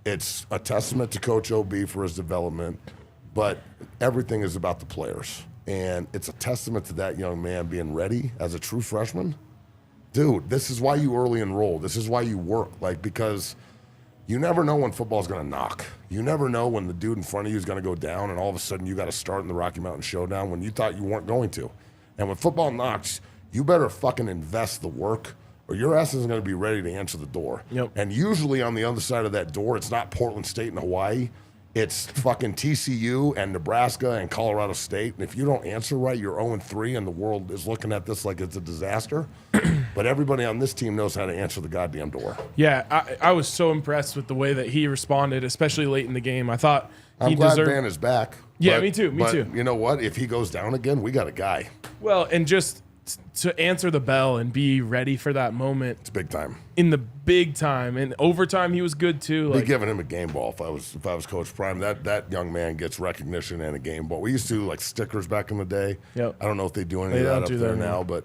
a testament to Coach OB for his development. but everything is about the players. And it's a testament to that young man being ready as a true freshman. Dude, this is why you early enroll. This is why you work. Like, because you never know when football's going to knock. You never know when the dude in front of you is going to go down, and all of a sudden you got to start in the Rocky Mountain Showdown when you thought you weren't going to. And when football knocks, you better fucking invest the work, or your ass isn't going to be ready to answer the door.
Yep.
And usually on the other side of that door, it's not Portland State and Hawaii. It's fucking TCU and Nebraska and Colorado State. And if you don't answer right, you're 0-3, and the world is looking at this like it's a disaster. But everybody on this team knows how to answer the goddamn door.
Yeah, I was so impressed with the way that he responded, especially late in the game. I thought
I'm glad Van is back.
Yeah, me too. Me too.
You know what? If he goes down again, we got a guy.
Well, and just to answer the bell and be ready for that moment.
It's big time.
In the big time. And overtime, he was good too.
Be giving him a game ball if I was Coach Prime. That young man gets recognition and a game ball. We used to do like stickers back in the day.
Yep.
I don't know if they do any of that up there now, but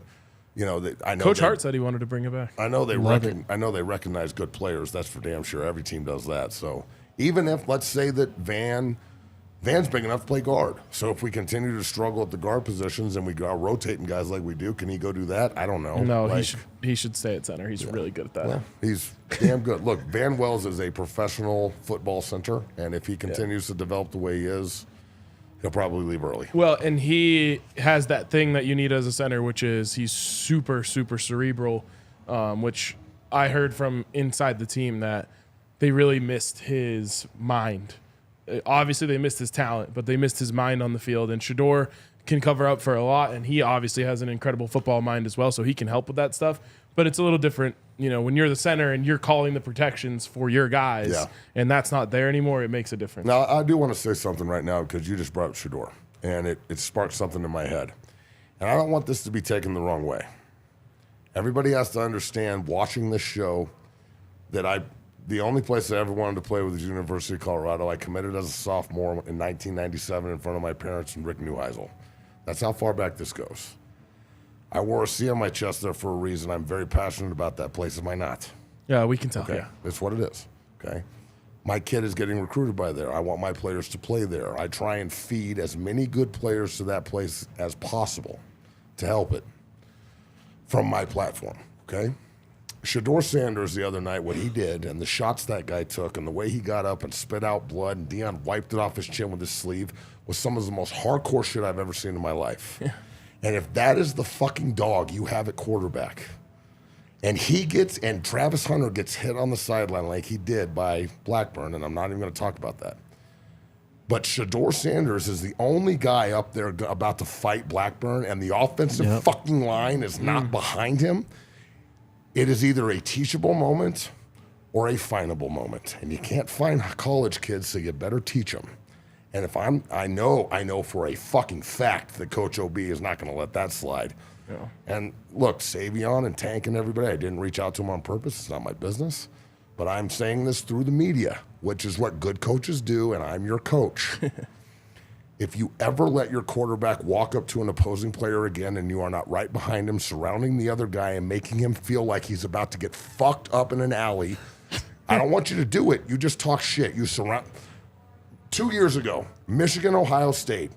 you know, I know
Coach Hart said he wanted to bring it back.
I know they recognize good players. That's for damn sure. Every team does that. So even if, let's say that Van's big enough to play guard. So if we continue to struggle at the guard positions and we go rotating guys like we do, can he go do that? I don't know.
No, he should stay at center. He's really good at that.
Well, he's damn good. Look, Van Wells is a professional football center, and if he continues to develop the way he is, he'll probably leave early.
Well, and he has that thing that you need as a center, which is he's super, super cerebral, which I heard from inside the team that they really missed his mind. Obviously, they missed his talent, but they missed his mind on the field. And Sheduar can cover up for a lot, and he obviously has an incredible football mind as well, so he can help with that stuff. But it's a little different, you know, when you're the center and you're calling the protections for your guys, and that's not there anymore, it makes a difference.
Now, I do want to say something right now because you just brought up Sheduar, and it sparked something in my head. And I don't want this to be taken the wrong way. Everybody has to understand, watching this show, that the only place I ever wanted to play was the University of Colorado. I committed as a sophomore in 1997 in front of my parents and Rick Neuheisel. That's how far back this goes. I wore a C on my chest there for a reason. I'm very passionate about that place. Am I not?
Yeah, we can tell.
Okay, that's what it is. Okay, my kid is getting recruited by there. I want my players to play there. I try and feed as many good players to that place as possible to help it from my platform. Okay. Sheduar Sanders the other night, what he did and the shots that guy took and the way he got up and spit out blood and Deion wiped it off his chin with his sleeve was some of the most hardcore shit I've ever seen in my life. Yeah. And if that is the fucking dog you have at quarterback, and Travis Hunter gets hit on the sideline like he did by Blackburn, and I'm not even going to talk about that. But Sheduar Sanders is the only guy up there about to fight Blackburn, and the offensive fucking line is not behind him. It is either a teachable moment or a finable moment. And you can't find college kids, so you better teach them. And if I know for a fucking fact that Coach OB is not going to let that slide. Yeah. And look, Savion and Tank and everybody, I didn't reach out to them on purpose. It's not my business. But I'm saying this through the media, which is what good coaches do, and I'm your coach. If you ever let your quarterback walk up to an opposing player again and you are not right behind him, surrounding the other guy and making him feel like he's about to get fucked up in an alley, I don't want you to do it. You just talk shit. You surround. 2 years ago, Michigan, Ohio State,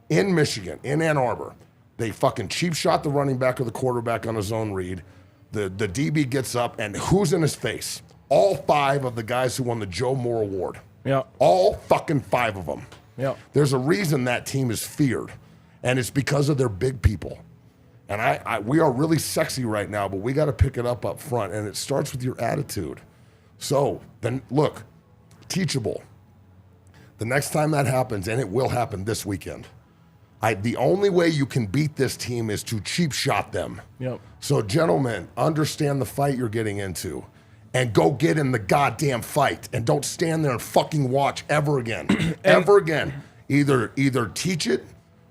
in Michigan, in Ann Arbor, they fucking cheap shot the running back or the quarterback on a zone read. The DB gets up, and who's in his face? All 5 of the guys who won the Joe Moore Award.
Yeah.
All fucking 5 of them.
Yeah.
There's a reason that team is feared, and it's because of their big people. And we are really sexy right now, but we got to pick it up front, and it starts with your attitude. So then, look, teachable. The next time that happens, and it will happen this weekend, the only way you can beat this team is to cheap shot them.
Yep.
So, gentlemen, understand the fight you're getting into. And go get in the goddamn fight, and don't stand there and fucking watch ever again. Ever again. Either teach it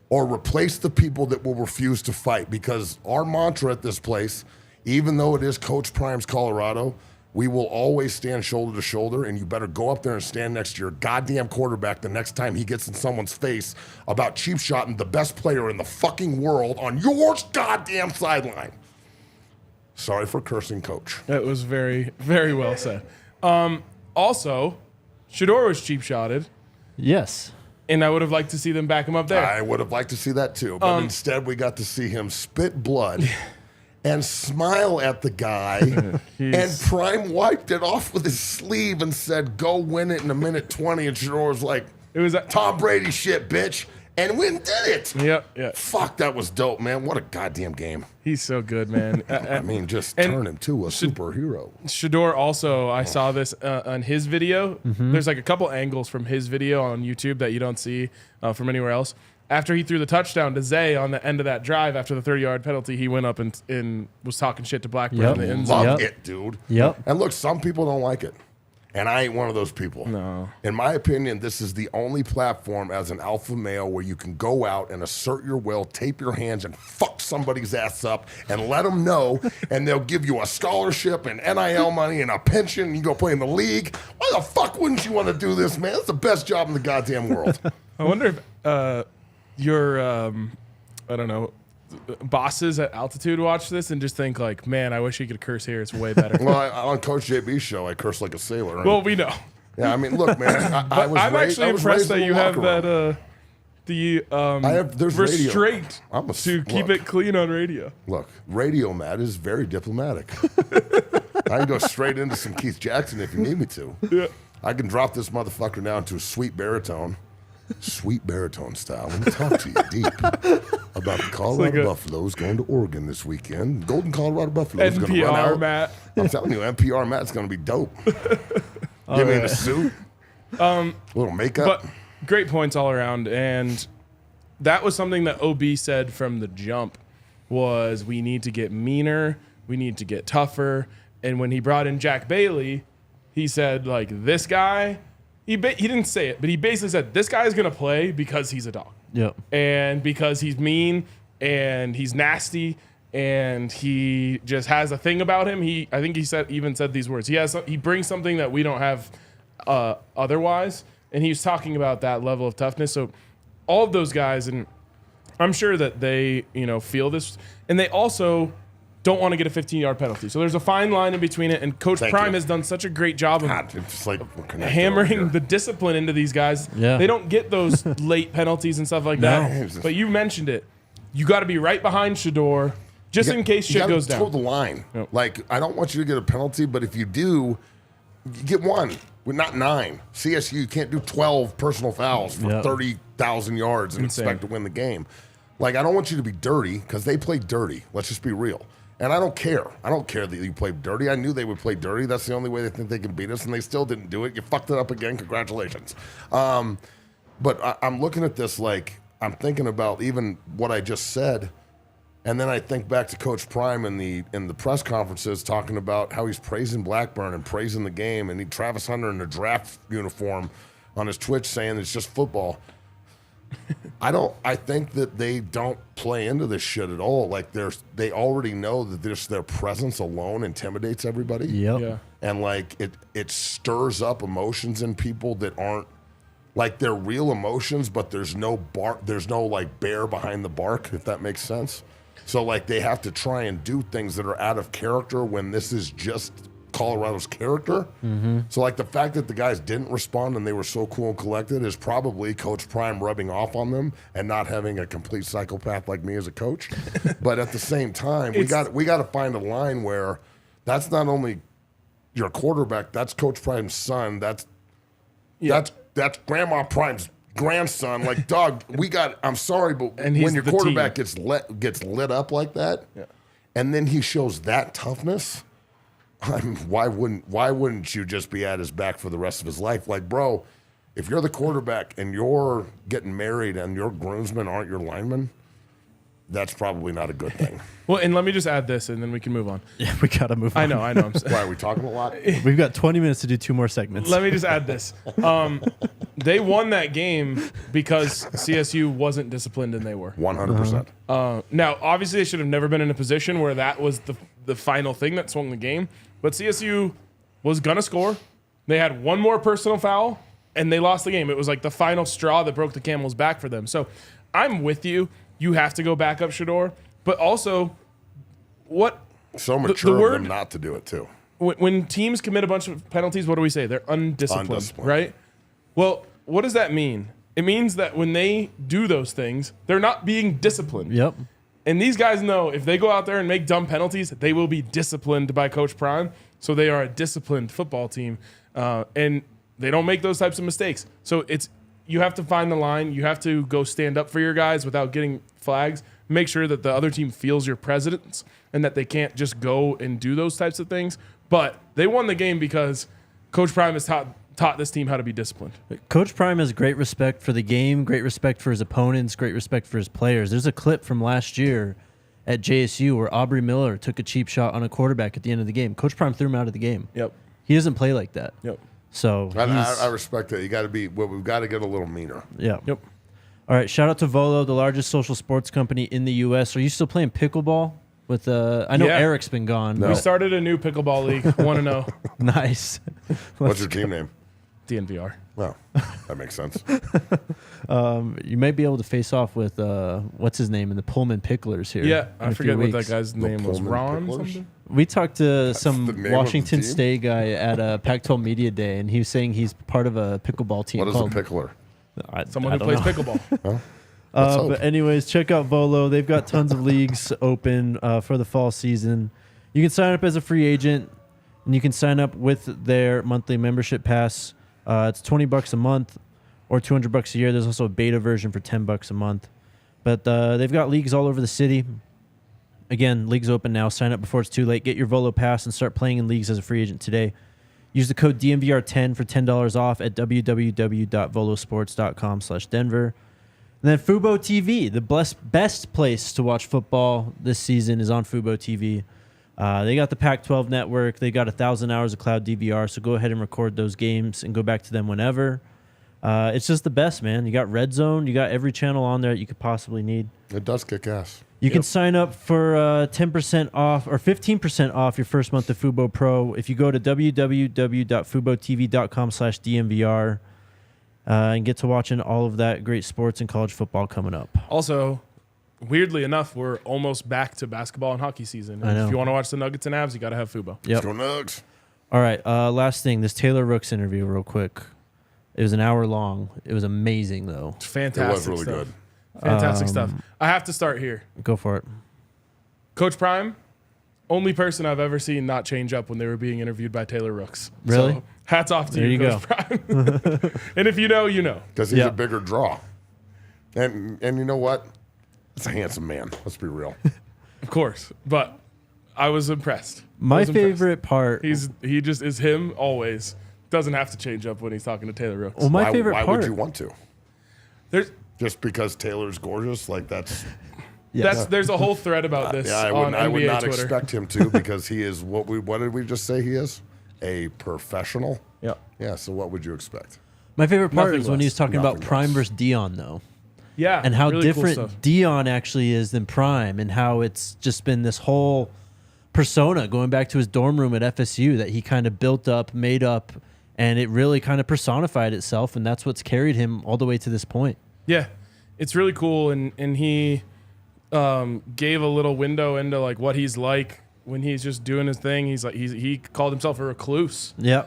or replace the people that will refuse to fight. Because our mantra at this place, even though it is Coach Prime's Colorado, we will always stand shoulder to shoulder, and you better go up there and stand next to your goddamn quarterback the next time he gets in someone's face about cheap shotting the best player in the fucking world on your goddamn sideline. Sorry for cursing, Coach.
That was very, very well said. Also, Sheduar was cheap shotted.
Yes.
And I would have liked to see them back him up there.
I would have liked to see that too. But instead, we got to see him spit blood and smile at the guy. And Prime wiped it off with his sleeve and said, go win it in a minute 20. And Sheduar was like,
It was
Tom Brady shit, bitch. And Win did it.
Yep.
Fuck, that was dope, man. What a goddamn game.
He's so good, man.
I mean, just turn him to a superhero.
Sheduar also, I saw this on his video. There's like a couple angles from his video on YouTube that you don't see from anywhere else. After he threw the touchdown to Zay on the end of that drive after the 30-yard penalty, he went up and was talking shit to Blackburn in the end zone.
Love it, dude. And look, some people don't like it. And I ain't one of those people.
No.
In my opinion, this is the only platform as an alpha male where you can go out and assert your will, tape your hands, and fuck somebody's ass up and let them know, and they'll give you a scholarship and NIL money and a pension, and you go play in the league. Why the fuck wouldn't you want to do this, man? It's the best job in the goddamn world.
I wonder if your, I don't know, bosses at Altitude watch this and just think like, man, I wish he could curse here. It's way better.
Well, on Coach JB's show, I curse like a sailor. Right?
Well, we know.
Yeah, I mean, look, man,
I'm actually impressed that you have that
there's
restraint
radio.
to keep it clean on radio.
Look, radio Matt is very diplomatic. I can go straight into some Keith Jackson if you need me to.
Yeah.
I can drop this motherfucker down to a sweet baritone style. Let me talk to you deep about the Colorado Buffaloes going to Oregon this weekend. Golden Colorado Buffaloes going to run out.
Matt.
I'm telling you, NPR Matt's going to be dope. Give me in a suit, little makeup.
But great points all around, and that was something that OB said from the jump was we need to get meaner, we need to get tougher. And when he brought in Jack Bailey, he said like this guy. He didn't say it, but he basically said, this guy is going to play because he's a dog.
Yep.
And because he's mean and he's nasty and he just has a thing about him. I think he even said these words. He brings something that we don't have otherwise. And he was talking about that level of toughness. So all of those guys, and I'm sure that they, feel this. And they also don't want to get a 15-yard penalty. So there's a fine line in between it, and Coach Prime has done such a great job of
it's like
hammering the discipline into these guys.
Yeah.
They don't get those late penalties and stuff like that. But you mentioned it. You got to be right behind Sheduar just in case shit goes down.
You got to toe the line. Yep. Like, I don't want you to get a penalty, but if you do, you get one. Not 9. CSU, you can't do 12 personal fouls for 30,000 yards and expect to win the game. Like, I don't want you to be dirty because they play dirty. Let's just be real. And I don't care. I don't care that you played dirty. I knew they would play dirty. That's the only way they think they can beat us, and they still didn't do it. You fucked it up again. Congratulations. But I'm looking at this like I'm thinking about even what I just said, and then I think back to Coach Prime in the press conferences talking about how he's praising Blackburn and praising the game, and Travis Hunter in a draft uniform on his Twitch saying it's just football. I think that they don't play into this shit at all. Like they already know that their presence alone intimidates everybody.
Yep.
Yeah.
And like it stirs up emotions in people that aren't like they're real emotions, but there's no like bear behind the bark, if that makes sense. So like they have to try and do things that are out of character when this is just Colorado's character. Mm-hmm. So like the fact that the guys didn't respond and they were so cool and collected is probably Coach Prime rubbing off on them and not having a complete psychopath like me as a coach. But at the same time, we got to find a line where that's not only your quarterback, that's Coach Prime's son, that's Grandma Prime's grandson. Like, dog, I'm sorry, but when your quarterback gets lit up like that, and then he shows that toughness, why wouldn't you just be at his back for the rest of his life? Like, bro, if you're the quarterback and you're getting married and your groomsmen aren't your linemen, that's probably not a good thing.
Well, and let me just add this, and then we can move on.
Yeah, we got to move on.
I know.
Why, are we talking a lot?
We've got 20 minutes to do 2 more segments.
Let me just add this. They won that game because CSU wasn't disciplined, and they were.
100%.
Now, obviously, they should have never been in a position where that was the final thing that swung the game. But CSU was going to score. They had one more personal foul, and they lost the game. It was like the final straw that broke the camel's back for them. So I'm with you. You have to go back up Sheduar. But also,
so mature of them not to do it, too.
When teams commit a bunch of penalties, what do we say? They're undisciplined. Right? Well, what does that mean? It means that when they do those things, they're not being disciplined.
Yep.
And these guys know if they go out there and make dumb penalties, they will be disciplined by Coach Prime. So they are a disciplined football team. And they don't make those types of mistakes. So you have to find the line. You have to go stand up for your guys without getting flags. Make sure that the other team feels your presence and that they can't just go and do those types of things. But they won the game because Coach Prime has taught this team how to be disciplined.
Coach Prime has great respect for the game, great respect for his opponents, great respect for his players. There's a clip from last year at JSU where Aubrey Miller took a cheap shot on a quarterback at the end of the game. Coach Prime threw him out of the game.
Yep.
He doesn't play like that.
Yep.
So
I respect that. You got to be. Well, we've got to get a little meaner.
Yeah.
Yep.
All right. Shout out to Volo, the largest social sports company in the U.S. Are you still playing pickleball? With I know
Yeah.
Eric's been gone.
We started a new pickleball league. 1-0.
Nice.
What's your team name?
DNVR.
Well, that makes sense.
You may be able to face off with what's his name in the Pullman Picklers here.
Yeah,
in
I
a
forget
few
what that
weeks.
guy's name was.
Pullman
Ron
Picklers?
something?
We talked to
the
some
name of the
Washington
team?
State guy at a Pac-12 media day, and he was saying he's part of a pickleball team.
What is a
called,
pickler?
Someone
I
who
don't
plays
know.
pickleball.
Let's hope.
But anyways, check out Volo. They've got tons of leagues open for the fall season. You can sign up as a free agent, and you can sign up with their monthly membership pass. It's $20 a month or $200 a year. There's also a beta version for $10 a month. But they've got leagues all over the city. Again, leagues open now. Sign up before it's too late. Get your Volo pass and start playing in leagues as a free agent today. Use the code DNVR10 for $10 off at www.volosports.com/Denver. And then Fubo TV, the best place to watch football this season is on Fubo TV. They got the Pac-12 network. They got 1,000 hours of cloud DVR, so go ahead and record those games and go back to them whenever. It's just the best, man. You got Red Zone. You got every channel on there that you could possibly need.
It does kick ass.
You can sign up for 10% off or 15% off your first month of Fubo Pro if you go to www.fubotv.com/DNVR and get to watching all of that great sports and college football coming up.
Also, weirdly enough, we're almost back to basketball and hockey season. And
I know.
if you want to watch the Nuggets and Avs, you got to have Fubo.
Yep.
Let's go Nugs.
All right. Last thing, this Taylor Rooks interview, real quick. It was an hour long. It was amazing, though.
It's fantastic.
It was really
stuff.
good.
Fantastic stuff. I have to start here.
Go for it.
Coach Prime, only person I've ever seen not change up when they were being interviewed by Taylor Rooks.
Really?
So, hats off to
There
you,
you
Coach Prime. And if you know, you know.
Because he's
Yeah.
a bigger draw. And you know what? It's a handsome man. Let's be real.
Of course. But I was impressed. I
My
was impressed.
favorite part.
He just is him always. Doesn't have to change up when he's talking to Taylor Rooks.
Well, my favorite
why
part.
would you want to?
There's
Just because Taylor's gorgeous? Like that's
Yes.
there's a whole thread about this
yeah,
on
I would
NBA
not
Twitter.
expect him to because he is what did we just say he is? A professional?
Yeah.
Yeah, so what would you expect?
My favorite part
Nothing
is when he was
less.
talking about
Nothing
Prime
less.
versus Dion, though.
Yeah.
And how
really cool
different
stuff.
Dion actually is than Prime, and how it's just been this whole persona going back to his dorm room at FSU that he kind of built up, made up, and it really kind of personified itself, and that's what's carried him all the way to this point.
Yeah. It's really cool, and he gave a little window into like what he's like when he's just doing his thing. He's like he called himself a recluse.
Yeah.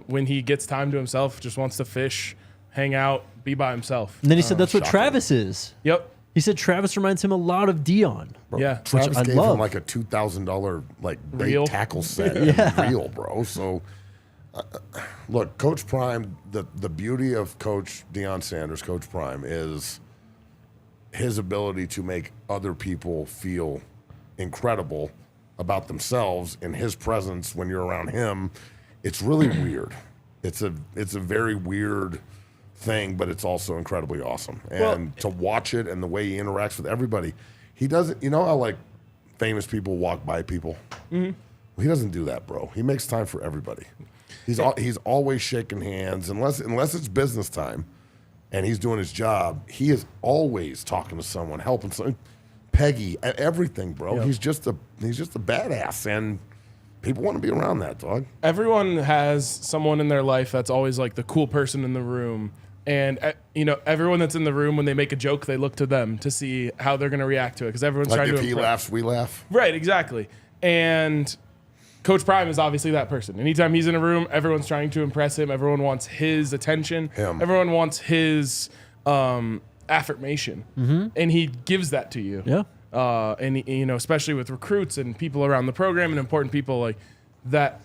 When he gets time to himself, just wants to fish, hang out, be by himself.
And then he said that's what
shocking.
Travis is.
Yep.
He said Travis reminds him a lot of Dion.
Bro,
Yeah.
Travis
I
gave
love.
him like a $2,000 like bait
Reel.
tackle set and reel, bro. So look, Coach Prime, the beauty of Coach Deion Sanders, Coach Prime, is his ability to make other people feel incredible about themselves in his presence when you're around him. It's really weird. It's a very weird thing, but it's also incredibly awesome. And to watch it and the way he interacts with everybody, he doesn't, you know how like famous people walk by people? Mm-hmm. Well, he doesn't do that, bro. He makes time for everybody. He's always shaking hands, unless it's business time and he's doing his job. He is always talking to someone, helping someone. Peggy, everything, bro.
Yep.
He's just a badass, and people want to be around that, dog.
Everyone has someone in their life that's always like the cool person in the room. And, everyone that's in the room, when they make a joke, they look to them to see how they're going to react to it because everyone's
Like
trying
if
to
he
impress.
laughs, we laugh.
Right, exactly. And Coach Prime is obviously that person. Anytime he's in a room, everyone's trying to impress him. Everyone wants his attention.
Him.
Everyone wants his affirmation, and he gives that to you.
Yeah.
And you know, especially with recruits and people around the program and important people like that,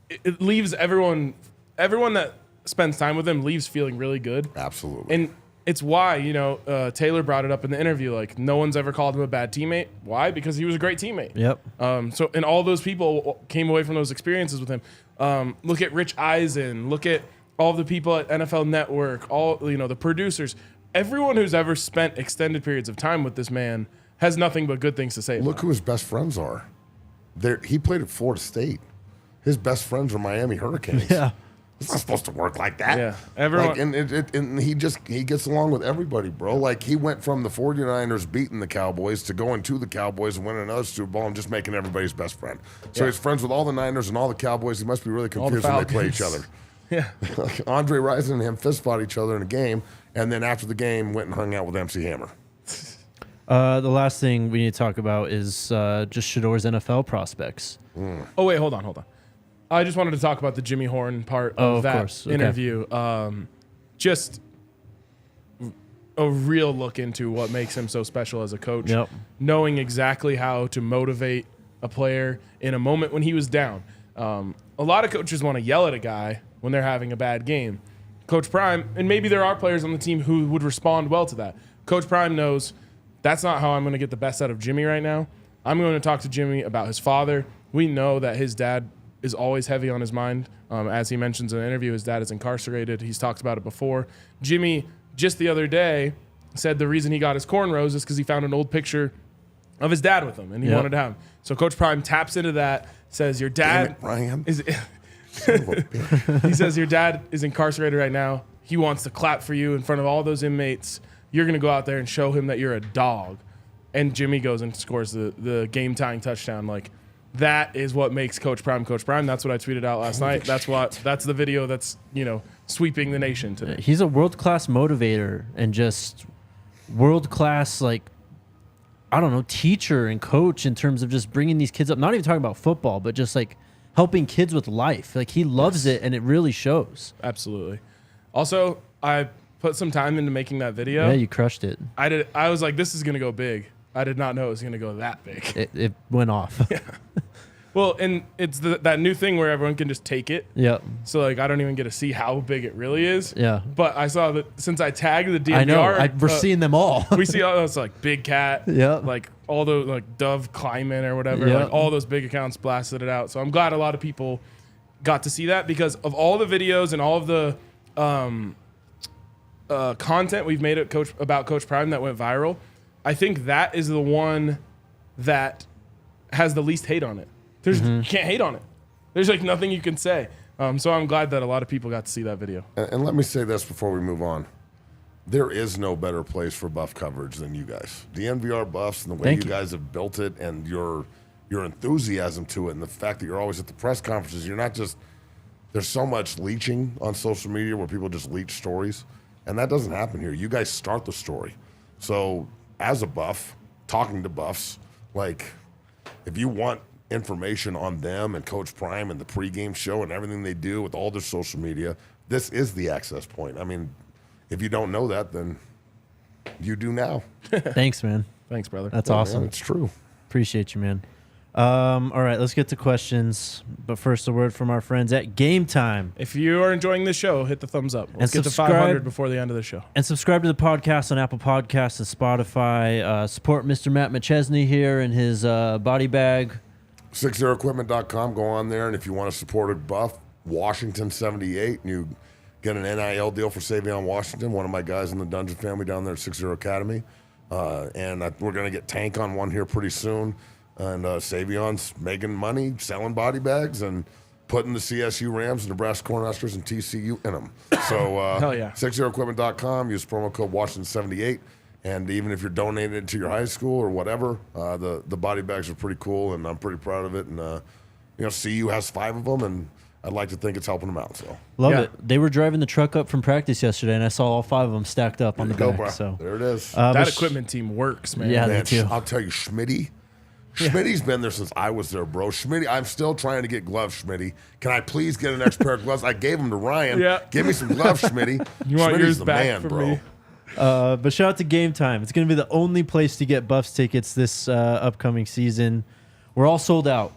it leaves everyone that spends time with him leaves feeling really good.
Absolutely.
And it's why, you know, Taylor brought it up in the interview. Like, no one's ever called him a bad teammate. Why? Because he was a great teammate.
Yep.
So, and all those people came away from those experiences with him. Look at Rich Eisen. Look at all the people at NFL Network. All, you know, the producers. Everyone who's ever spent extended periods of time with this man has nothing but good things to say.
Look who his best friends are. He played at Florida State. His best friends are Miami Hurricanes.
Yeah.
It's not supposed to work like that.
Yeah, everyone.
Like, and he gets along with everybody, bro. Like, he went from the 49ers beating the Cowboys to going to the Cowboys and winning another Super Bowl and just making everybody's best friend. So he's friends with all the Niners and all the Cowboys. He must be really confused when they play each other.
Yeah.
Andre Rison and him fist fought each other in a game, and then after the game went and hung out with MC Hammer.
The last thing we need to talk about is just Sheduar's NFL prospects.
Oh, wait, hold on. I just wanted to talk about the Jimmy Horn part of that interview. Just a real look into what makes him so special as a coach.
Yep.
Knowing exactly how to motivate a player in a moment when he was down. A lot of coaches want to yell at a guy when they're having a bad game. Coach Prime, and maybe there are players on the team who would respond well to that. Coach Prime knows that's not how I'm going to get the best out of Jimmy right now. I'm going to talk to Jimmy about his father. We know that his dad is always heavy on his mind. As he mentions in an interview, his dad is incarcerated. He's talked about it before. Jimmy, just the other day, said the reason he got his cornrows is because he found an old picture of his dad with him, and he wanted to have him. So Coach Prime taps into that, says, your dad is... He says, your dad is incarcerated right now. He wants to clap for you in front of all those inmates. You're going to go out there and show him that you're a dog. And Jimmy goes and scores the game-tying touchdown. Like, that is what makes Coach Prime Coach Prime. That's what I tweeted out last night. That's the video that's, you know, sweeping the nation today.
He's a world-class motivator and just world-class, like, I don't know, teacher and coach in terms of just bringing these kids up. Not even talking about football, but just like helping kids with life. Like, he loves it, and it really shows.
Absolutely. Also, I put some time into making that video.
Yeah, you crushed it.
I did. I was like, this is going to go big. I did not know it was going to go that big.
It went off.
Yeah. Well, and it's that new thing where everyone can just take it.
Yep.
So, like, I don't even get to see how big it really is.
Yeah.
But I saw that since I tagged the DNVR.
I know. We're seeing them all.
We see all those, like, Big Cat.
Yeah.
Like, all the, like, Dove Kleiman or whatever.
Yep.
Like, all those big accounts blasted it out. So I'm glad a lot of people got to see that because of all the videos and all of the content we've made about Coach Prime that went viral. I think that is the one that has the least hate on it. You can't hate on it. There's like nothing you can say. So I'm glad that a lot of people got to see that video.
And let me say this before we move on. There is no better place for Buff coverage than you guys. DNVR Buffs and the way you guys have built it and your enthusiasm to it and the fact that you're always at the press conferences. You're not just – there's so much leeching on social media where people just leech stories, and that doesn't happen here. You guys start the story. So as a Buff, talking to Buffs, like if you want – information on them and Coach Prime and the pregame show and everything they do with all their social media, this is the access point. I mean, if you don't know that, then you do now.
Thanks, man.
Thanks, brother.
That's awesome.
Man, it's true.
Appreciate you, man. All right, let's get to questions. But first, a word from our friends at Game Time.
If you are enjoying this show, hit the thumbs up. Let's get to
subscribe.
500 before the end of the show.
And subscribe to the podcast on Apple Podcasts and Spotify. Support Mr. Matt McChesney here and his body bag.
60equipment.com. Go on there, and if you want to support a Buff, Washington 78, and you get an NIL deal for Savion Washington, one of my guys in the Dungeon family down there at 60 Academy. And we're going to get Tank on one here pretty soon. And Savion's making money selling body bags and putting the CSU Rams, Nebraska Cornhuskers, and TCU in them. So
Hell yeah.
60equipment.com. Use promo code Washington78. And even if you're donating it to your high school or whatever, the body bags are pretty cool, and I'm pretty proud of it. And CU has 5 of them, and I'd like to think it's helping them out. So
love it. They were driving the truck up from practice yesterday, and I saw all 5 of them stacked up on the back.
Bro.
So
there it is.
That equipment team works, man.
Yeah,
Man,
they do.
I'll tell you, Schmitty. Schmitty's been there since I was there, bro. Schmitty, I'm still trying to get gloves, Schmitty. Can I please get an extra pair of gloves? I gave them to Ryan.
Yeah.
Give me some gloves, Schmitty.
You want
Schmitty's
yours
the
back
man,
from
bro.
me?
But shout out to Game Time. It's going to be the only place to get Buffs tickets this upcoming season. We're all sold out.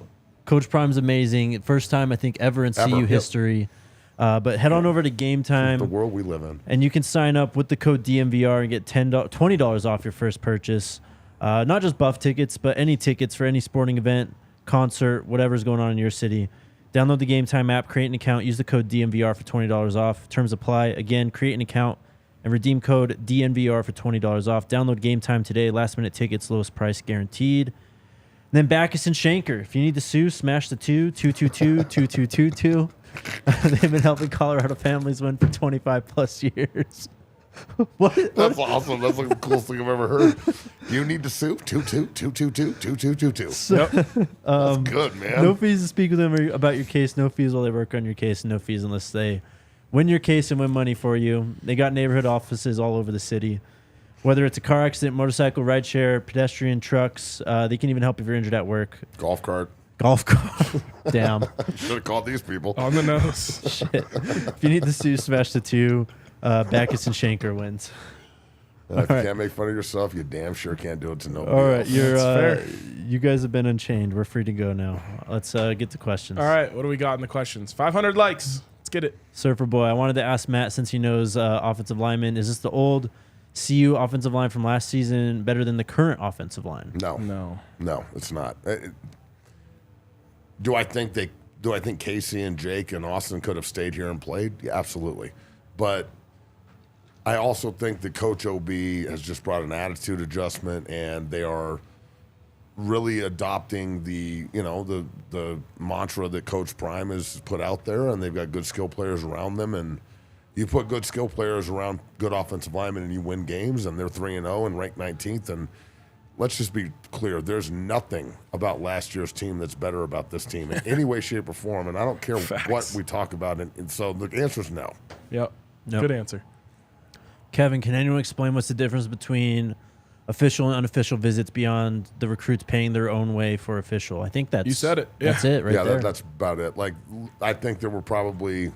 Coach Prime's amazing. First time, I think, ever in CU history. But head on over to Game Time.
The world we live in.
And you can sign up with the code DNVR and get $20 off your first purchase. Not just Buff tickets, but any tickets for any sporting event, concert, whatever's going on in your city. Download the Game Time app, create an account, use the code DNVR for $20 off. Terms apply. Again, create an account and redeem code DNVR for $20 off. Download Game Time today. Last minute tickets, lowest price guaranteed. And then Backus and Shanker. If you need to sue, smash the 222-2222. They've been helping Colorado families win for 25 plus years. What?
That's awesome. That's like the coolest thing I've ever heard. You need to sue 222-2222. That's good, man.
No fees to speak with them about your case. No fees while they work on your case. No fees unless they win your case and win money for you. They got neighborhood offices all over the city. Whether it's a car accident, motorcycle, rideshare, pedestrian, trucks, they can even help if you're injured at work.
Golf cart.
Damn.
Should have called these people.
On the nose.
Shit. If you need to sue, smash the 2. Backus and Shanker wins.
If you can't make fun of yourself, you damn sure can't do it to nobody
All right,
else.
you guys have been unchained. We're free to go now. Let's get to questions.
All right, what do we got in the questions? 500 likes. Let's get it.
Surfer Boy, I wanted to ask Matt, since he knows offensive linemen, is this the old CU offensive line from last season better than the current offensive line?
No, it's not. Do I think Casey and Jake and Austin could have stayed here and played? Yeah, absolutely. But I also think that Coach OB has just brought an attitude adjustment, and they are really adopting the mantra that Coach Prime has put out there, and they've got good skill players around them. And you put good skill players around good offensive linemen, and you win games, and they're 3-0 and ranked 19th. And let's just be clear: there's nothing about last year's team that's better about this team in any way, shape, or form. And I don't care what we talk about. And so the answer is no.
Yep.
Nope.
Good answer.
Kevin, can anyone explain what's the difference between official and unofficial visits beyond the recruits paying their own way for official? I think that's...
You said it. Yeah.
That's it right there.
That's about it. Like, I think there were probably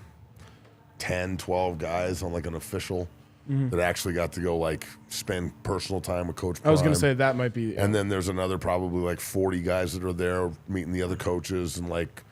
10, 12 guys on like an official that actually got to go like spend personal time with Coach Prime.
I was going to say that might be...
And then there's another probably like 40 guys that are there meeting the other coaches and like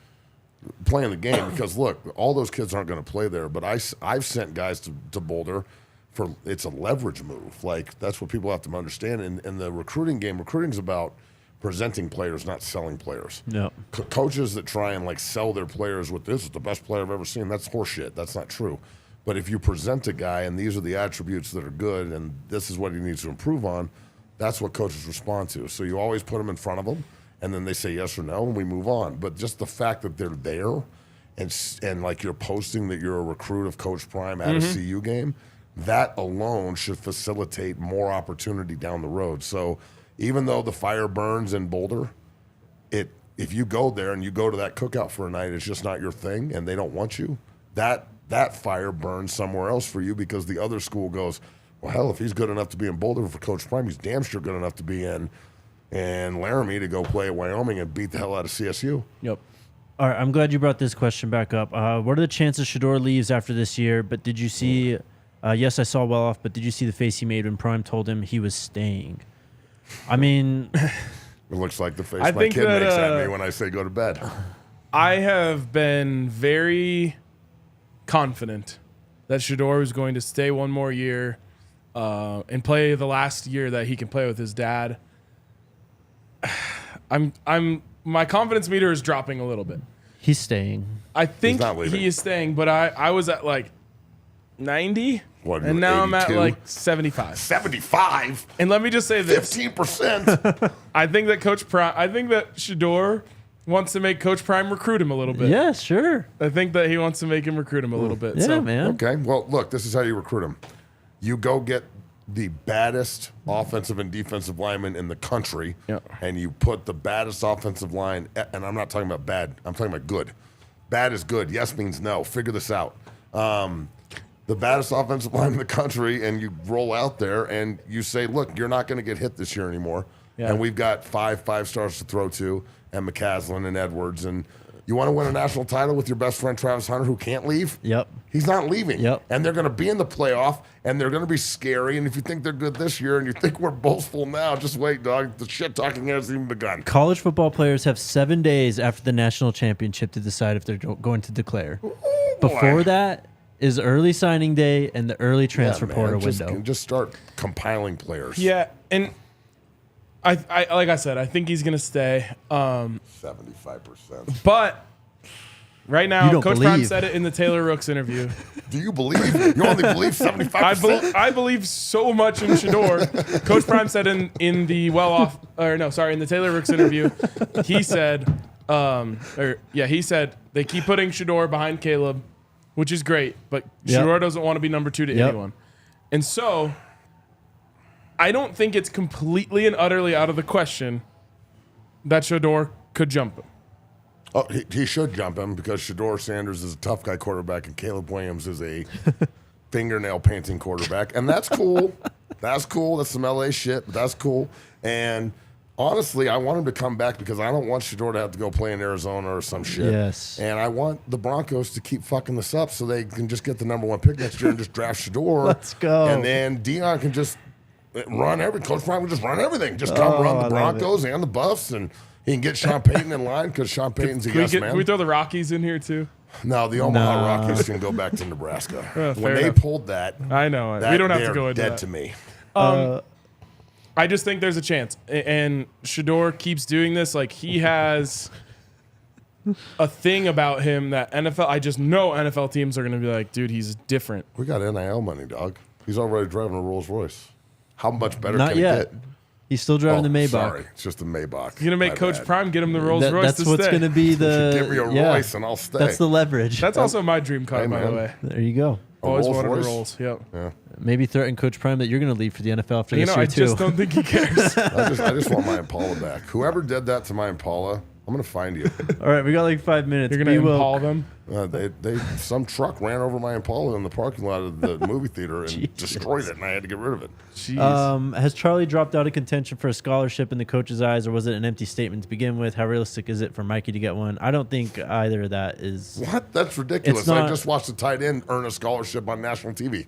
playing the game. Because look, all those kids aren't going to play there, but I've sent guys to Boulder for it's a leverage move. Like, that's what people have to understand. In the recruiting game, recruiting's about presenting players, not selling players.
No.
Coaches that try and like sell their players with this is the best player I've ever seen, that's horseshit. That's not true. But if you present a guy and these are the attributes that are good and this is what he needs to improve on, that's what coaches respond to. So you always put them in front of them, and then they say yes or no, and we move on. But just the fact that they're there and like you're posting that you're a recruit of Coach Prime at a CU game, that alone should facilitate more opportunity down the road. So even though the fire burns in Boulder, if you go there and you go to that cookout for a night, it's just not your thing and they don't want you, that fire burns somewhere else for you because the other school goes, well, hell, if he's good enough to be in Boulder for Coach Prime, he's damn sure good enough to be in Laramie to go play at Wyoming and beat the hell out of CSU.
Yep. All right, I'm glad you brought this question back up. What are the chances Sheduar leaves after this year? But did you see... yes, I saw well off, but did you see the face he made when Prime told him he was staying? I mean...
It looks like the face my kid makes at me when I say go to bed.
I have been very confident that Sheduar is going to stay one more year and play the last year that he can play with his dad. My confidence meter is dropping a little bit.
He's staying.
I think he is staying, but I was at like 90, and now 82? I'm at like 75.
75?
And let me just say this.
15%?
I think that Sheduar wants to make Coach Prime recruit him a little bit.
Yeah, sure.
I think that he wants to make him recruit him a little bit.
Yeah,
so.
man.
Okay, well, look, this is how you recruit him. You go get the baddest offensive and defensive lineman in the country, and you put the baddest offensive line, and I'm not talking about bad, I'm talking about good. Bad is good. Yes means no. Figure this out. The baddest offensive line in the country, and you roll out there and you say, look, you're not going to get hit this year anymore. Yeah. And we've got five stars to throw to, and McChesney and Edwards, and You want to win a national title with your best friend Travis Hunter, who can't leave?
Yep.
He's not leaving.
Yep.
And they're going to be in the playoff, and they're going to be scary. And if you think they're good this year and you think we're boastful now, just wait, dog. The shit talking hasn't even begun.
College football players have 7 days after the national championship to decide if they're going to declare. Before that is early signing day and the early transfer portal window.
Just start compiling players.
Yeah, and I like I said, I think he's gonna stay.
75%.
But right
You
now,
don't
Coach Prime
believe.
said it in the Taylor Rooks interview.
Do you believe? You only believe 75%?
I believe so much in Sheduar. Coach Prime said in the in the Taylor Rooks interview, he said, he said they keep putting Sheduar behind Caleb, which is great, but Sheduar doesn't want to be number 2 to anyone. And so I don't think it's completely and utterly out of the question that Sheduar could jump him.
Oh, he should jump him because Sheduar Sanders is a tough guy quarterback and Caleb Williams is a fingernail painting quarterback. And that's cool. That's cool. That's some LA shit, but that's cool. And honestly, I want him to come back because I don't want Sheduar to have to go play in Arizona or some shit.
Yes.
And I want the Broncos to keep fucking this up so they can just get the number 1 pick next year and just draft Sheduar.
Let's go.
And then Dion can just run Coach Prime will just run everything. Just come run the Broncos and the Buffs, and he can get Sean Payton in line because Sean Payton's a yes man.
Can we throw the Rockies in here too?
No, the Omaha Rockets can go back to Nebraska. When
fair
they
enough.
pulled that,
I know. We don't have to
they're
go into
dead
that.
to me.
I just think there's a chance. And Sheduar keeps doing this. Like, he has a thing about him that I just know NFL teams are going to be like, dude, he's different.
We got NIL money, dog. He's already driving a Rolls Royce. How much better
Not
can
yet.
it get?
He's still driving the Maybach.
Sorry, it's just a Maybach.
You're going to make
My
Coach
bad.
Prime get him the Rolls Royce
That's
to
what's
stay.
going to be the.
Give me a Royce and I'll stay.
That's the leverage.
That's also my dream car,
Hey,
by the
man.
way.
There you go.
Always
Rolls
wanted
Royce?
a Rolls. Yep.
Yeah.
Maybe threaten Coach Prime that you're going to leave for the NFL after
You
this
know,
year
I just
too.
don't think he cares.
I just want my Impala back. Whoever did that to my Impala, I'm gonna find you.
All right, we got like 5 minutes.
You're going to
Be woke.
impale them.
Some truck ran over my Impala in the parking lot of the movie theater and destroyed it, and I had to get rid of it.
Jeez.
Has Charlie dropped out of contention for a scholarship in the coach's eyes, or was it an empty statement to begin with? How realistic is it for Mikey to get one? I don't think either of that is.
What? That's ridiculous.
It's not-
I just watched a tight end earn a scholarship on national TV.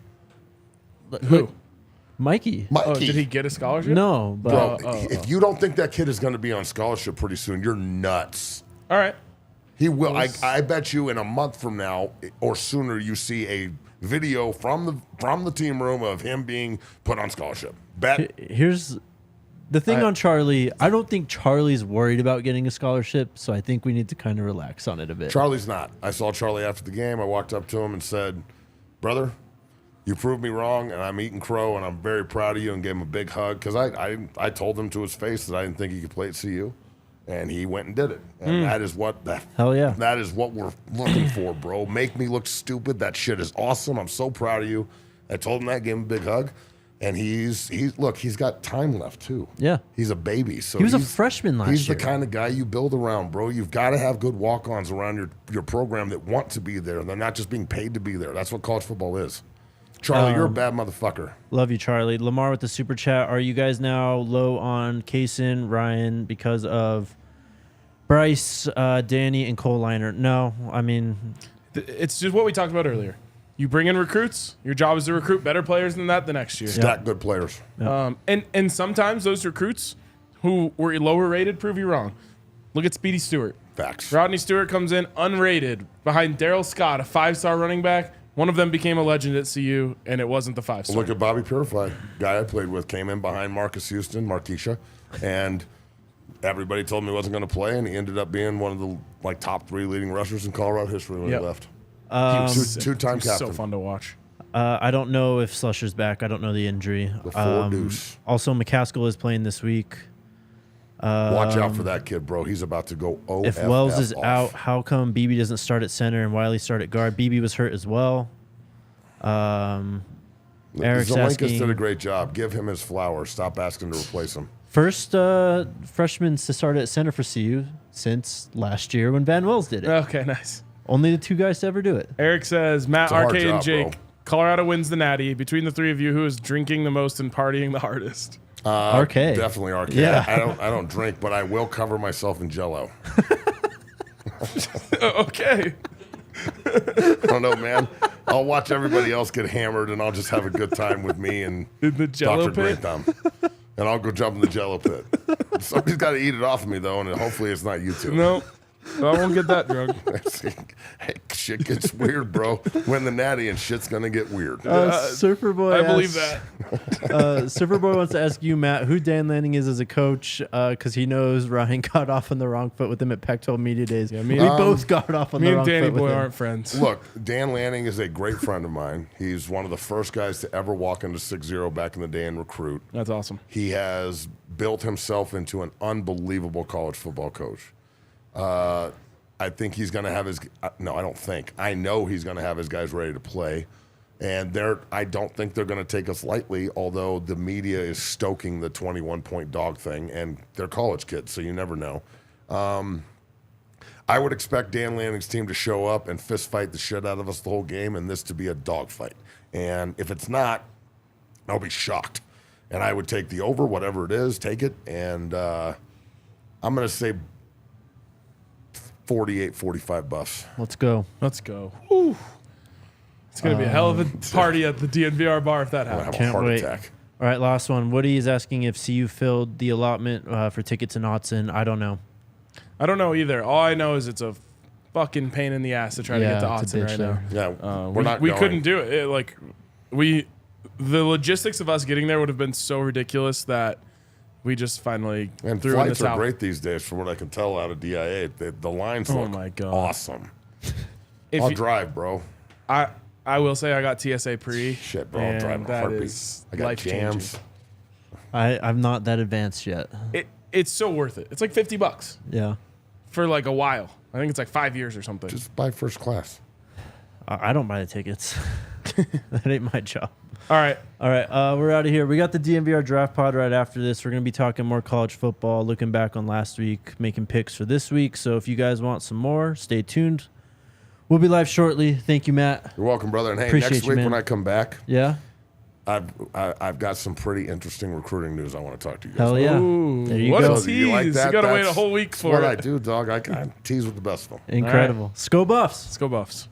Who?
Mikey.
Mikey,
Oh, did he get a scholarship?
No, but
bro, if you don't think that kid is going to be on scholarship pretty soon, you're nuts.
All right.
He will. I bet you in a month from now or sooner, you see a video from the team room of him being put on scholarship. Bet.
here's the thing on Charlie. I don't think Charlie's worried about getting a scholarship, so I think we need to kind of relax on it a bit.
Charlie's not. I saw Charlie after the game. I walked up to him and said, "Brother, you proved me wrong, and I'm eating crow, and I'm very proud of you," and gave him a big hug because I told him to his face that I didn't think he could play at CU, and he went and did it. And that is what
Hell yeah.
that is what we're looking for, bro. Make me look stupid. That shit is awesome. I'm so proud of you. I told him that, gave him a big hug, and he's got time left too.
Yeah.
He's a baby. So
He was a
he's-
freshman last
He's
year.
the kind of guy you build around, bro. You've got to have good walk-ons around your program that want to be there. They're not just being paid to be there. That's what college football is. Charlie, you're a bad motherfucker.
Love you, Charlie. Lamar with the super chat. Are you guys now low on Kaysen, Ryan because of Bryce, Danny, and Cole Liner? No, I mean,
It's just what we talked about earlier. You bring in recruits. Your job is to recruit better players than that the next year.
Stack good players.
And sometimes those recruits who were lower rated prove you wrong. Look at Speedy Stewart.
Facts.
Rodney Stewart comes in unrated behind Daryl Scott, a 5-star running back. One of them became a legend at CU, and it wasn't the 5-star.
Look at Bobby Purify, guy I played with, came in behind Marcus Houston, Marquisha, and everybody told him he wasn't going to play, and he ended up being one of the top 3 leading rushers in Colorado history when
Yep.
he left.
He was sick.
Two-time
He was
captain.
So fun to watch.
I don't know if Slusher's back. I don't know the injury.
The 4 deuce.
Also, McCaskill is playing this week.
Watch out for that kid, bro. He's about to go OFF
If Wells is
off.
out, how come BB doesn't start at center and Wiley start at guard? BB was hurt as well. Eric's
Zelenka
asking,
did a great job. Give him his flowers. Stop asking to replace him.
first freshman to start at center for CU since last year when Van Wells did it.
Okay, nice.
Only the 2 guys to ever do it.
Eric says, Matt,
a hard
RK, and
job,
Jake,
bro.
Colorado wins the Natty. Between the 3 of you, who is drinking the most and partying the hardest?
RK.
Definitely RK.
Yeah.
I don't drink, but I will cover myself in Jell-O.
Okay.
I don't know, man. I'll watch everybody else get hammered, and I'll just have a good time with me and
In the Jello
Dr. Great
pit?
Thumb. And I'll go jump in the Jello pit. Somebody's got to eat it off of me, though, and hopefully it's not you two.
No. I won't get that drunk.
Hey, shit gets weird, bro. Win the natty, and shit's going to get weird.
Surfer Boy.
I believe that.
Surfer Boy wants to ask you, Matt, who Dan Lanning is as a coach, because he knows Ryan got off on the wrong foot with him at Pac-12 Media Days. Yeah, we both got off on the wrong foot.
Me and Danny Boy
with him.
aren't friends.
Look, Dan Lanning is a great friend of mine. He's one of the first guys to ever walk into 6-0 back in the day and recruit.
That's awesome.
He has built himself into an unbelievable college football coach. I think he's going to have his – no, I don't think. I know he's going to have his guys ready to play. And I don't think they're going to take us lightly, although the media is stoking the 21-point dog thing, and they're college kids, so you never know. I would expect Dan Lanning's team to show up and fist fight the shit out of us the whole game, and this to be a dogfight. And if it's not, I'll be shocked. And I would take the over, whatever it is, take it. And I'm going to say 48-45 buffs.
Let's go.
Let's go. Whew. It's going to be a hell of a party at the DNVR bar if that
I'm
happens.
going to have a heart
wait.
attack.
All right, last one. Woody is asking if CU filled the allotment for tickets in Autzen. I don't know.
I don't know either. All I know is it's a fucking pain in the ass to try to get to
it's a
Autzen
bitch
right
there.
now.
Yeah, we're not
we
going.
couldn't do it. The logistics of us getting there would have been so ridiculous that we just finally
And
threw in
flights
the
are
towel.
great these days, from what I can tell out of DIA. The lines
Oh
look
my God.
awesome.
If
I'll
you-
drive, bro.
I will say I got TSA pre.
Shit, bro. I'll drive in
and
a
that
heartbeat.
is
I got
life-changing.
jams.
I'm not that advanced yet.
It's so worth it. It's like $50
Yeah.
for like a while. I think it's like 5 years or something.
Just buy first class.
I don't buy the tickets. That ain't my job.
All right.
All right, we're out of here. We got the DNVR draft pod right after this. We're going to be talking more college football, looking back on last week, making picks for this week. So if you guys want some more, stay tuned. We'll be live shortly. Thank you, Matt.
You're welcome, brother. And hey,
Appreciate
next
you,
week
man.
when I come back,
Yeah?
I've got some pretty interesting recruiting news I want to talk to you guys
Hell
about.
yeah.
Ooh,
There you
what
go.
a
So you like
tease.
that?
You got to wait a
That's
whole week
That's
for
what
it.
I do, dog. I tease with the best of them.
Incredible. Go Buffs.
Let's go Buffs.